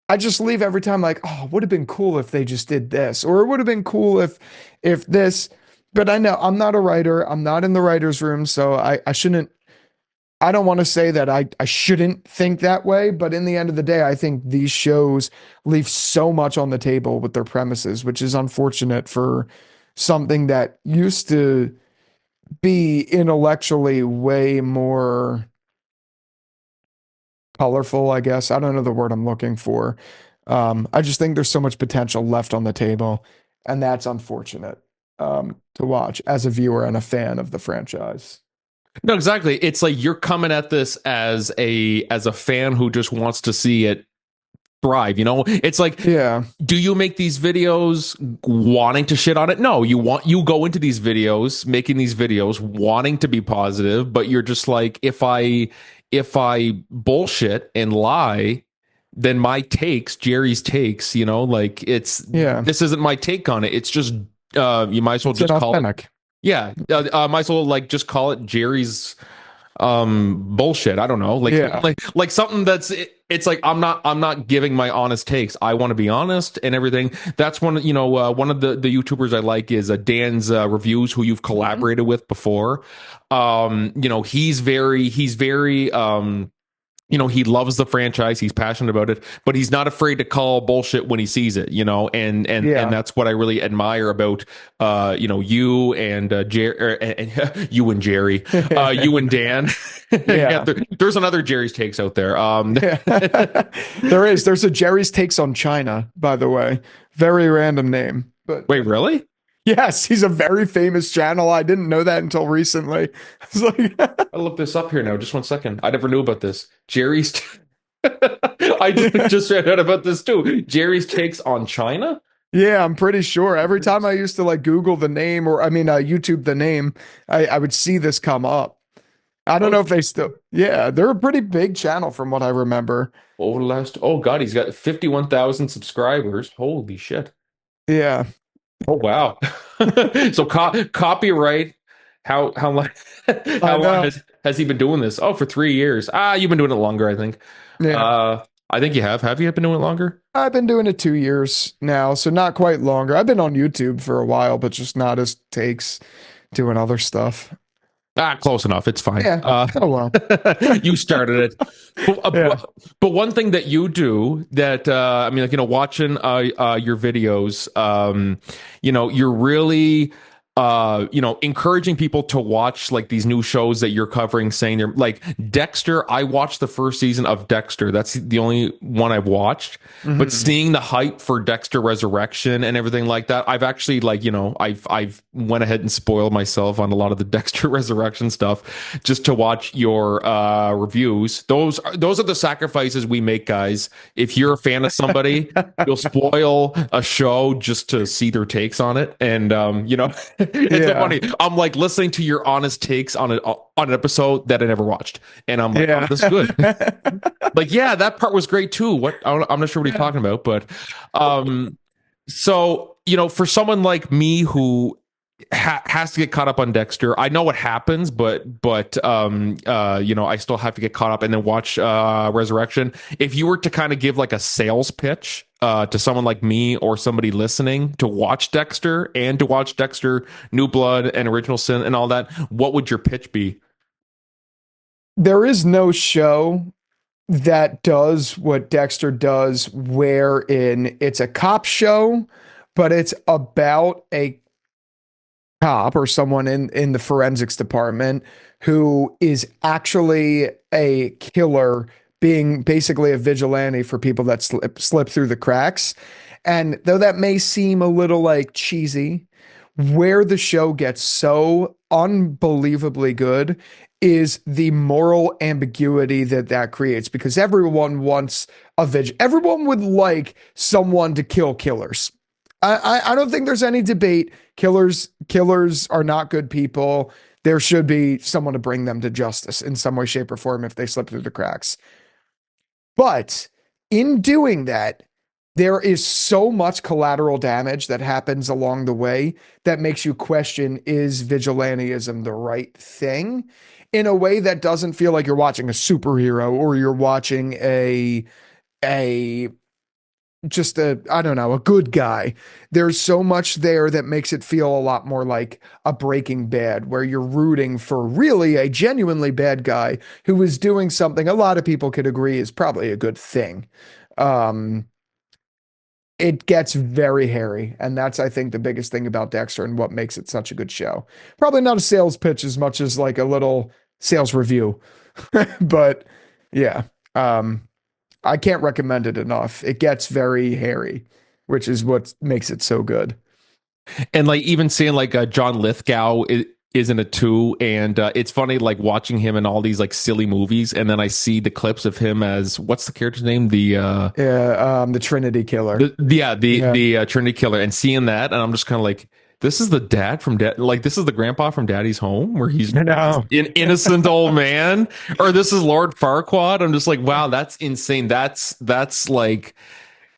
I just leave every time like, oh, it would have been cool if they just did this, or it would have been cool if this. But I know I'm not a writer. I'm not in the writer's room, so I shouldn't. I don't want to say that I shouldn't think that way, but in the end of the day, I think these shows leave so much on the table with their premises, which is unfortunate for something that used to be intellectually way more colorful, I guess. I don't know the word I'm looking for. I just think there's so much potential left on the table, and that's unfortunate to watch as a viewer and a fan of the franchise. No, exactly. It's like you're coming at this as a fan who just wants to see it thrive. It's like, Yeah. do you make these videos wanting to shit on it? No, you go into these videos making these videos wanting to be positive, but you're just like, if I bullshit and lie, then my takes, Jerry's takes, like this isn't my take on it. It's just you might as well just call it. Yeah, might as well like just call it Jerry's bullshit. I don't know, like something that's it's like I'm not giving my honest takes. I want to be honest and everything. That's one one of the YouTubers I like is Dan's Reviews, who you've collaborated with before. He's very he loves the franchise. He's passionate about it, but he's not afraid to call bullshit when he sees it, and that's what I really admire about, you and you and Jerry, you and Dan. Yeah. There's another Jerry's Takes out there. There's a Jerry's Takes on China, by the way. Very random name. But wait, really? yes, he's a very famous channel. I didn't know that until recently. I was like, I'll look this up here now. Just one second. I never knew about this. Jerry's. I just read out about this too. Jerry's Takes on China. Yeah, I'm pretty sure. Every time I used to like Google the name, or YouTube the name, I would see this come up. I don't know if they still. Yeah, they're a pretty big channel from what I remember. Oh God, he's got 51,000 subscribers. Holy shit. Yeah. Oh wow. So copyright. How long has he been doing this? Oh, for 3 years. You've been doing it longer, I think. Yeah. I think you have. Have you been doing it longer? I've been doing it 2 years now, so not quite longer. I've been on YouTube for a while, but just not as takes doing other stuff. Close enough. It's fine. Yeah. Oh well. You started it. But one thing that you do that I mean, like, watching your videos, you're really encouraging people to watch like these new shows that you're covering, saying they're like Dexter. I watched the first season of Dexter. That's the only one I've watched. But seeing the hype for Dexter Resurrection and everything like that, I've actually I've went ahead and spoiled myself on a lot of the Dexter Resurrection stuff just to watch your reviews. Those are the sacrifices we make, guys. If you're a fan of somebody, you'll spoil a show just to see their takes on it, and it's so funny. I'm like listening to your honest takes on an episode that I never watched, and I'm like, oh, this is good. Like, yeah, that part was great too. I'm not sure what he's talking about, but so for someone like me who has to get caught up on Dexter, I know what happens, but I still have to get caught up and then watch Resurrection. If you were to kind of give like a sales pitch to someone like me or somebody listening to watch Dexter and to watch Dexter New Blood and Original Sin and all that, what would your pitch be? There is no show that does what Dexter does, wherein it's a cop show, but it's about a cop or someone in the forensics department who is actually a killer being basically a vigilante for people that slip through the cracks. And though that may seem a little like cheesy, where the show gets so unbelievably good is the moral ambiguity that creates, because everyone wants everyone would like someone to kill killers. I don't think there's any debate. Killers are not good people. There should be someone to bring them to justice in some way, shape, or form if they slip through the cracks. But in doing that, there is so much collateral damage that happens along the way that makes you question, is vigilantism the right thing? In a way that doesn't feel like you're watching a superhero or you're watching a just I don't know, a good guy. There's so much there that makes it feel a lot more like a Breaking Bad, where you're rooting for really a genuinely bad guy who is doing something a lot of people could agree is probably a good thing. It gets very hairy, and that's, I think, the biggest thing about Dexter and what makes it such a good show. Probably not a sales pitch as much as like a little sales review, but yeah. I can't recommend it enough. It gets very hairy, which is what makes it so good. And like even seeing like John Lithgow is in it too, and it's funny like watching him in all these like silly movies, and then I see the clips of him as, what's the character's name? The Trinity Killer. The Trinity Killer, and seeing that, and I'm just kind of like, this is the dad from like this is the grandpa from Daddy's Home, where he's an innocent old man, or this is Lord Farquaad. I'm just like, wow, that's insane.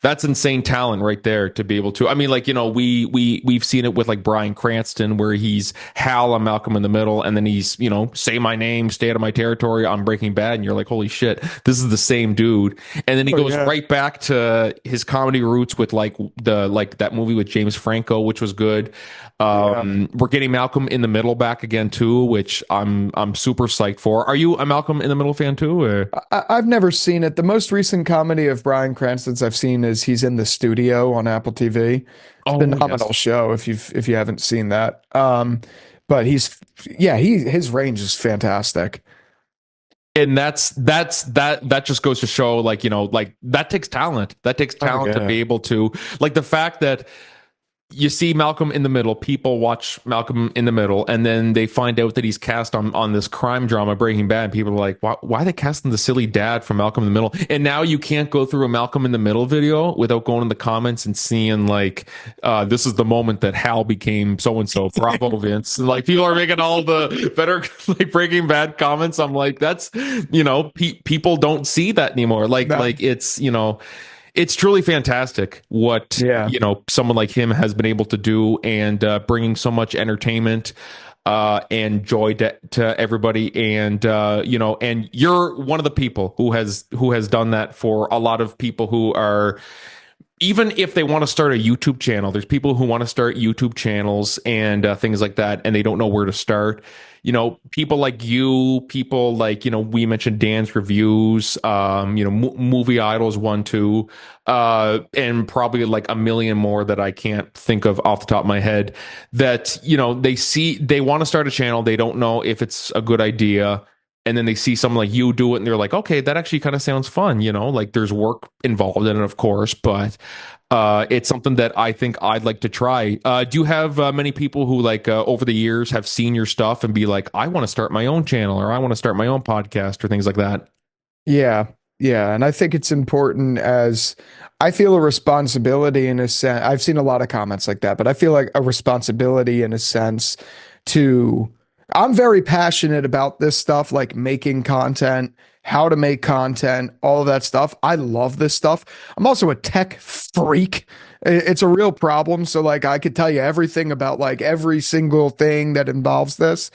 That's insane talent right there to be able to. I mean, like, you know, we've seen it with like Bryan Cranston, where he's Hal on Malcolm in the Middle, and then he's, you know, say my name, stay out of my territory on Breaking Bad, and you're like, holy shit, this is the same dude. And then he goes right back to his comedy roots with like that movie with James Franco, which was good. We're getting Malcolm in the Middle back again too, which I'm super psyched for. Are you a Malcolm in the Middle fan too? Or? I've never seen it. The most recent comedy of Bryan Cranston's I've seen is he's in the studio on Apple TV. It's a phenomenal show if you haven't seen that. But his range is fantastic. And that just goes to show, like, you know, like that takes talent. That takes talent to be able to, like, the fact that you see Malcolm in the Middle, people watch Malcolm in the Middle, and then they find out that he's cast on this crime drama, Breaking Bad. And people are like, why are they casting the silly dad from Malcolm in the Middle? And now you can't go through a Malcolm in the Middle video without going in the comments and seeing like, this is the moment that Hal became so-and-so. Bravo, Vince. And like, people are making all the better like Breaking Bad comments. I'm like, that's, you know, people don't see that anymore. Like it's, you know, it's truly fantastic what, you know, someone like him has been able to do, and bringing so much entertainment and joy to everybody. And, you know, and you're one of the people who has done that for a lot of people who are, even if they want to start a YouTube channel. There's people who want to start YouTube channels and things like that, and they don't know where to start. You know, people like you, people like, you know, we mentioned Dan's reviews, you know, Movie Idols 1, 2, and probably like a million more that I can't think of off the top of my head, that, you know, they want to start a channel. They don't know if it's a good idea. And then they see someone like you do it, and they're like, okay, that actually kind of sounds fun. You know, like there's work involved in it, of course, but it's something that I think I'd like to try. Do you have many people who like over the years have seen your stuff and be like, I want to start my own channel, or I want to start my own podcast, or things like that? Yeah. Yeah. And I think it's important, as I feel a responsibility in a sense. I've seen a lot of comments like that, but I feel like a responsibility in a sense to, I'm very passionate about this stuff, like making content, how to make content, all of that stuff. I love this stuff. I'm also a tech freak. It's a real problem. So like I could tell you everything about like every single thing that involves this.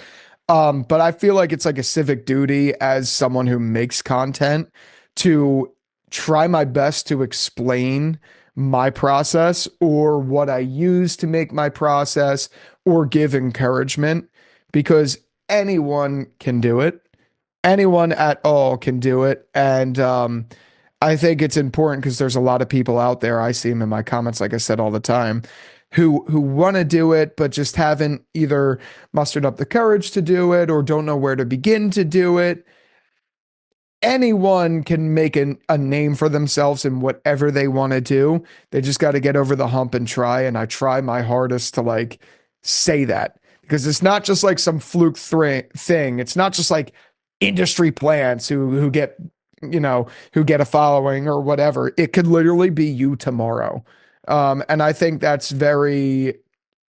But I feel like it's like a civic duty as someone who makes content to try my best to explain my process, or what I use to make my process, or give encouragement, because anyone can do it. Anyone at all can do it. And I think it's important because there's a lot of people out there, I see them in my comments, like I said, all the time, who want to do it, but just haven't either mustered up the courage to do it, or don't know where to begin to do it. anyone can make a name for themselves in whatever they want to do. They just got to get over the hump and try. And I try my hardest to like say that, because it's not just like some fluke thing. It's not just like industry plants who get, who get a following or whatever. It could literally be you tomorrow. And I think that's very,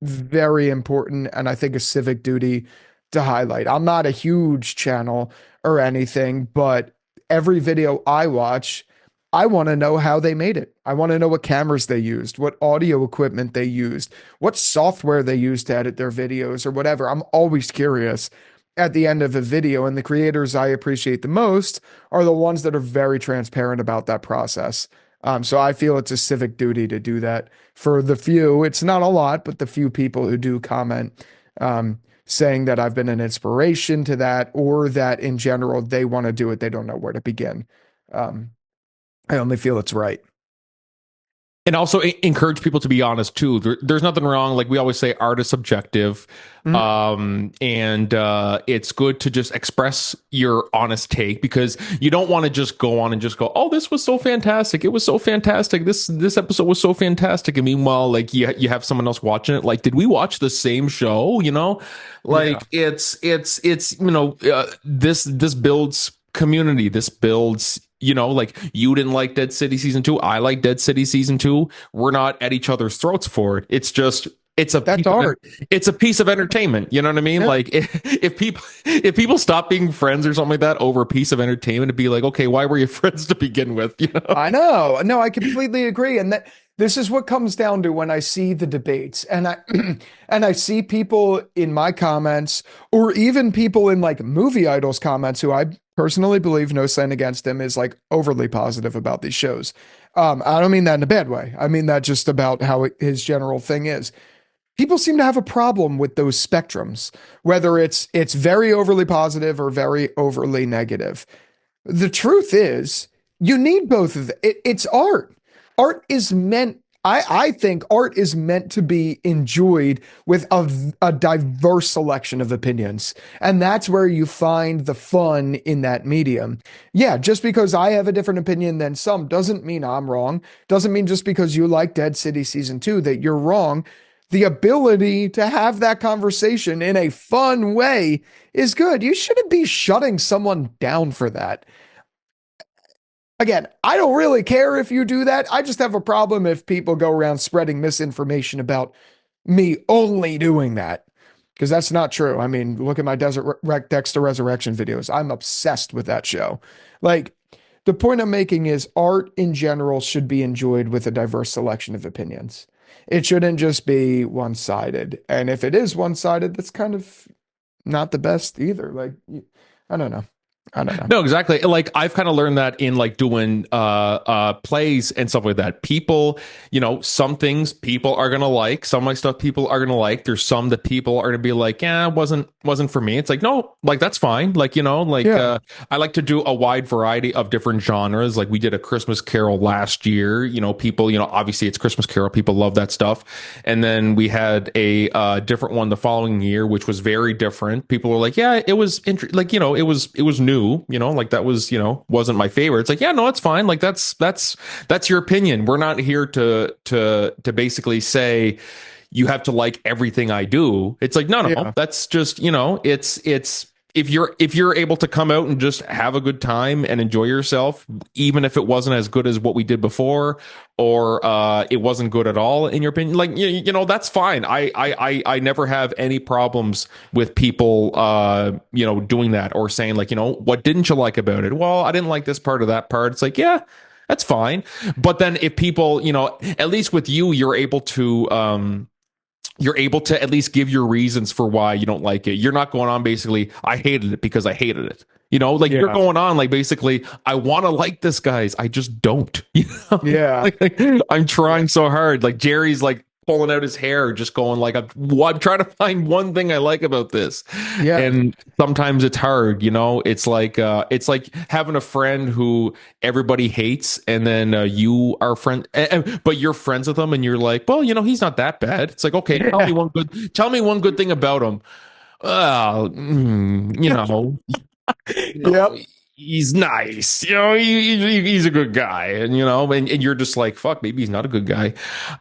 very important. And I think a civic duty to highlight. I'm not a huge channel or anything, but every video I watch, I want to know how they made it. I want to know what cameras they used, what audio equipment they used, what software they used to edit their videos or whatever. I'm always curious at the end of a video, and the creators I appreciate the most are the ones that are very transparent about that process. So I feel it's a civic duty to do that for the few. It's not a lot, but the few people who do comment, saying that I've been an inspiration to that, or that in general they want to do it, they don't know where to begin. I only feel it's right. And also encourage people to be honest too. There's nothing wrong. Like we always say, art is subjective. And it's good to just express your honest take, because you don't want to just go on and just go, oh, this was so fantastic. It was so fantastic. This episode was so fantastic. And meanwhile, like you have someone else watching it. Like, did we watch the same show? Like it's this builds community. This builds, like you didn't like Dead City season 2. I like Dead City season 2. We're not at each other's throats for it. It's just, it's a piece of entertainment. You know what I mean? Yeah. Like if people stop being friends or something like that over a piece of entertainment, it'd be like, okay, why were you friends to begin with? I know. No, I completely agree. And this is what comes down to when I see the debates, and I see people in my comments, or even people in like Movie Idol's comments, who I personally believe, no sin against him, is like overly positive about these shows. I don't mean that in a bad way. I mean that just about how his general thing is. People seem to have a problem with those spectrums, whether it's very overly positive or very overly negative. The truth is, you need both of them. It's art. Art is meant, I think art is meant to be enjoyed with a diverse selection of opinions. And that's where you find the fun in that medium. Yeah, just because I have a different opinion than some doesn't mean I'm wrong. Doesn't mean just because you like Dead City season 2 that you're wrong. The ability to have that conversation in a fun way is good. You shouldn't be shutting someone down for that. Again, I don't really care if you do that. I just have a problem if people go around spreading misinformation about me only doing that, because that's not true. I mean, look at my Dexter Resurrection videos. I'm obsessed with that show. Like, the point I'm making is art in general should be enjoyed with a diverse selection of opinions. It shouldn't just be one-sided. And if it is one-sided, that's kind of not the best either. Like, I don't know. No, exactly. Like I've kind of learned that in like doing plays and stuff like that. People, some things people are gonna like. Some of my stuff people are gonna like. There's some that people are gonna be like, yeah, wasn't for me. It's like, no, like that's fine. Like, I like to do a wide variety of different genres. Like we did a Christmas Carol last year. People, obviously it's Christmas Carol. People love that stuff. And then we had a different one the following year, which was very different. People were like, yeah, it was it was new. Like that was, wasn't my favorite. It's like, yeah, no, it's fine. Like that's your opinion. We're not here to basically say you have to like everything I do. It's like, no, that's just, it's if you're able to come out and just have a good time and enjoy yourself, even if it wasn't as good as what we did before, or it wasn't good at all in your opinion, like that's fine. I never have any problems with people doing that, or saying like, what didn't you like about it? Well, I didn't like this part or that part. It's like, yeah, that's fine. But then if people, at least with you're able to at least give your reasons for why you don't like it. You're not going on basically, I hated it because I hated it. You're going on like basically, I want to like this, guys. I just don't. Yeah. like, I'm trying so hard. Like Jerry's like pulling out his hair, just going like, I'm trying to find one thing I like about this. Yeah. And sometimes it's hard, it's like having a friend who everybody hates, and then you are but you're friends with him and you're like, well, he's not that bad. It's like, okay, tell me one good thing about him. Yep. he's nice, he's a good guy, and and you're just like, fuck, maybe he's not a good guy.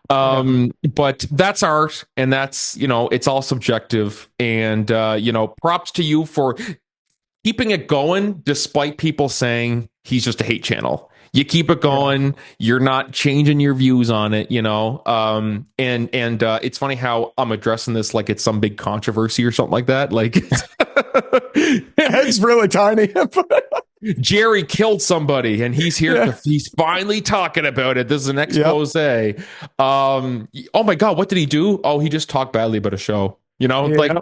But that's art, and that's, it's all subjective, and props to you for keeping it going despite people saying he's just a hate channel. You keep it going. You're not changing your views on it, and it's funny how I'm addressing this like it's some big controversy or something like that. Like, it's really tiny. Jerry killed somebody, and he's here. He's finally talking about it. This is an expose. Oh my God, what did he do? Oh, he just talked badly about a show. Like,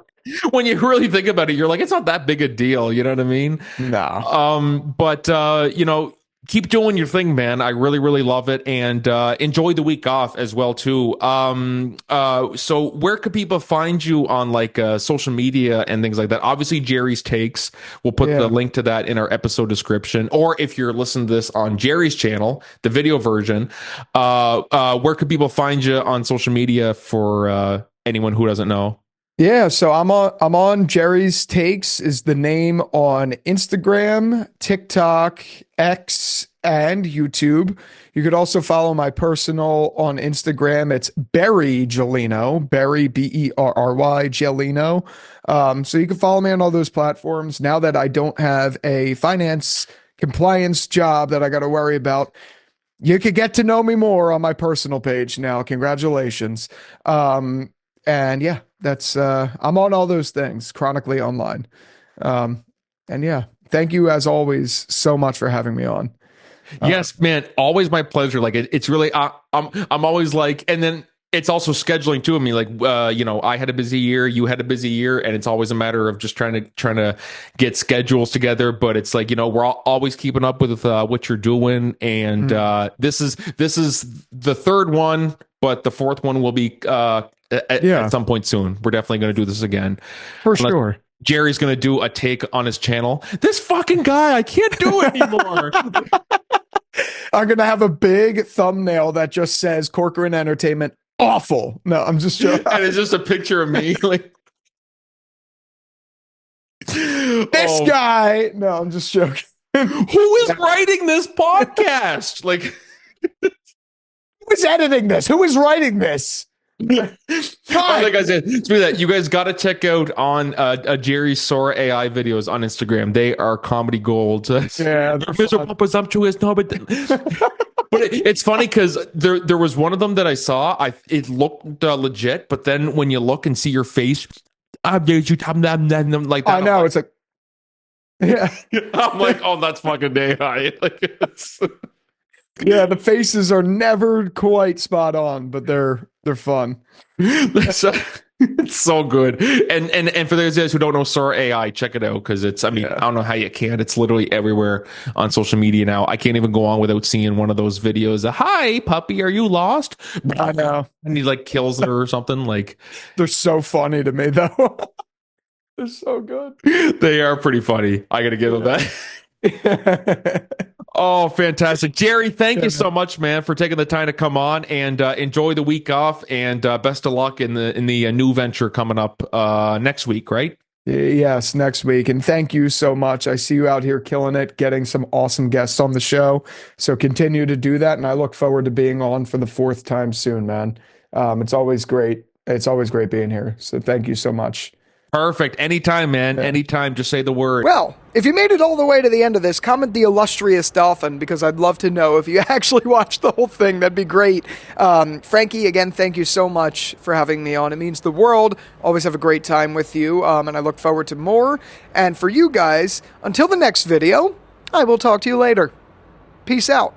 when you really think about it, you're like, it's not that big a deal. You know what I mean? No. But keep doing your thing, man. I really, really love it, and enjoy the week off as well too. So where could people find you on like social media and things like that? Obviously, Jerry's Takes. We'll put the link to that in our episode description. Or if you're listening to this on Jerry's channel, the video version, where could people find you on social media for anyone who doesn't know? Yeah, so I'm on Jerry's Takes is the name on Instagram, TikTok, X, and YouTube. You could also follow my personal on Instagram. It's Barry Gelino, Barry Berry Gelino. So you can follow me on all those platforms. Now that I don't have a finance compliance job that I got to worry about, you could get to know me more on my personal page now. Congratulations. And yeah, that's I'm on all those things, chronically online. And yeah, thank you as always so much for having me on. Yes, man, always my pleasure. Like it's really I'm always like, and then it's also scheduling too. I mean, like I had a busy year, you had a busy year, and it's always a matter of just trying to get schedules together. But it's like, we're always keeping up with what you're doing, and this is the third one, but the fourth one will be at some point soon. We're definitely going to do this again. For sure. Jerry's going to do a take on his channel. This fucking guy, I can't do it anymore. I'm going to have a big thumbnail that just says Corcoran Entertainment awful. No, I'm just joking. And it's just a picture of me. Like, this guy. No, I'm just joking. Who is writing this podcast? Like, who is editing this? Who is writing this? Like I said, that you guys got to check out on Jerry's Sora AI videos on Instagram. They are comedy gold. Yeah, they're miserable, presumptuous. No, but it's funny because there was one of them that I saw. It looked legit, but then when you look and see your face, like that, I know it's like, yeah. I'm like, oh, that's fucking AI. Like, yeah, the faces are never quite spot on, but they're fun. It's so good. And for those guys who don't know Sora AI, check it out because it's, I don't know how you can. It's literally everywhere on social media now. I can't even go on without seeing one of those videos. Hi, puppy, are you lost? I know. And he like kills her or something. Like, they're so funny to me though. They're so good. They are pretty funny. I gotta give them that. Oh, fantastic. Jerry, thank you so much, man, for taking the time to come on, and enjoy the week off, and best of luck in the new venture coming up next week, right? Yes, next week. And thank you so much. I see you out here killing it, getting some awesome guests on the show. So continue to do that. And I look forward to being on for the fourth time soon, man. It's always great. It's always great being here. So thank you so much. Perfect. Anytime, man. Yeah. Anytime. Just say the word. Well, if you made it all the way to the end of this, comment the illustrious dolphin, because I'd love to know if you actually watched the whole thing. That'd be great. Frankie, again, thank you so much for having me on. It means the world. Always have a great time with you, and I look forward to more. And for you guys, until the next video, I will talk to you later. Peace out.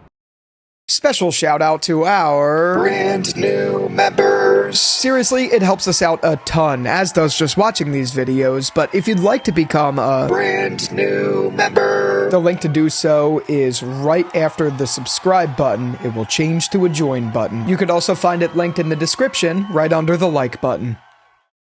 Special shout out to our brand new members. Seriously, it helps us out a ton, as does just watching these videos. But if you'd like to become a brand new member, the link to do so is right after the subscribe button. It will change to a join button. You could also find it linked in the description right under the like button.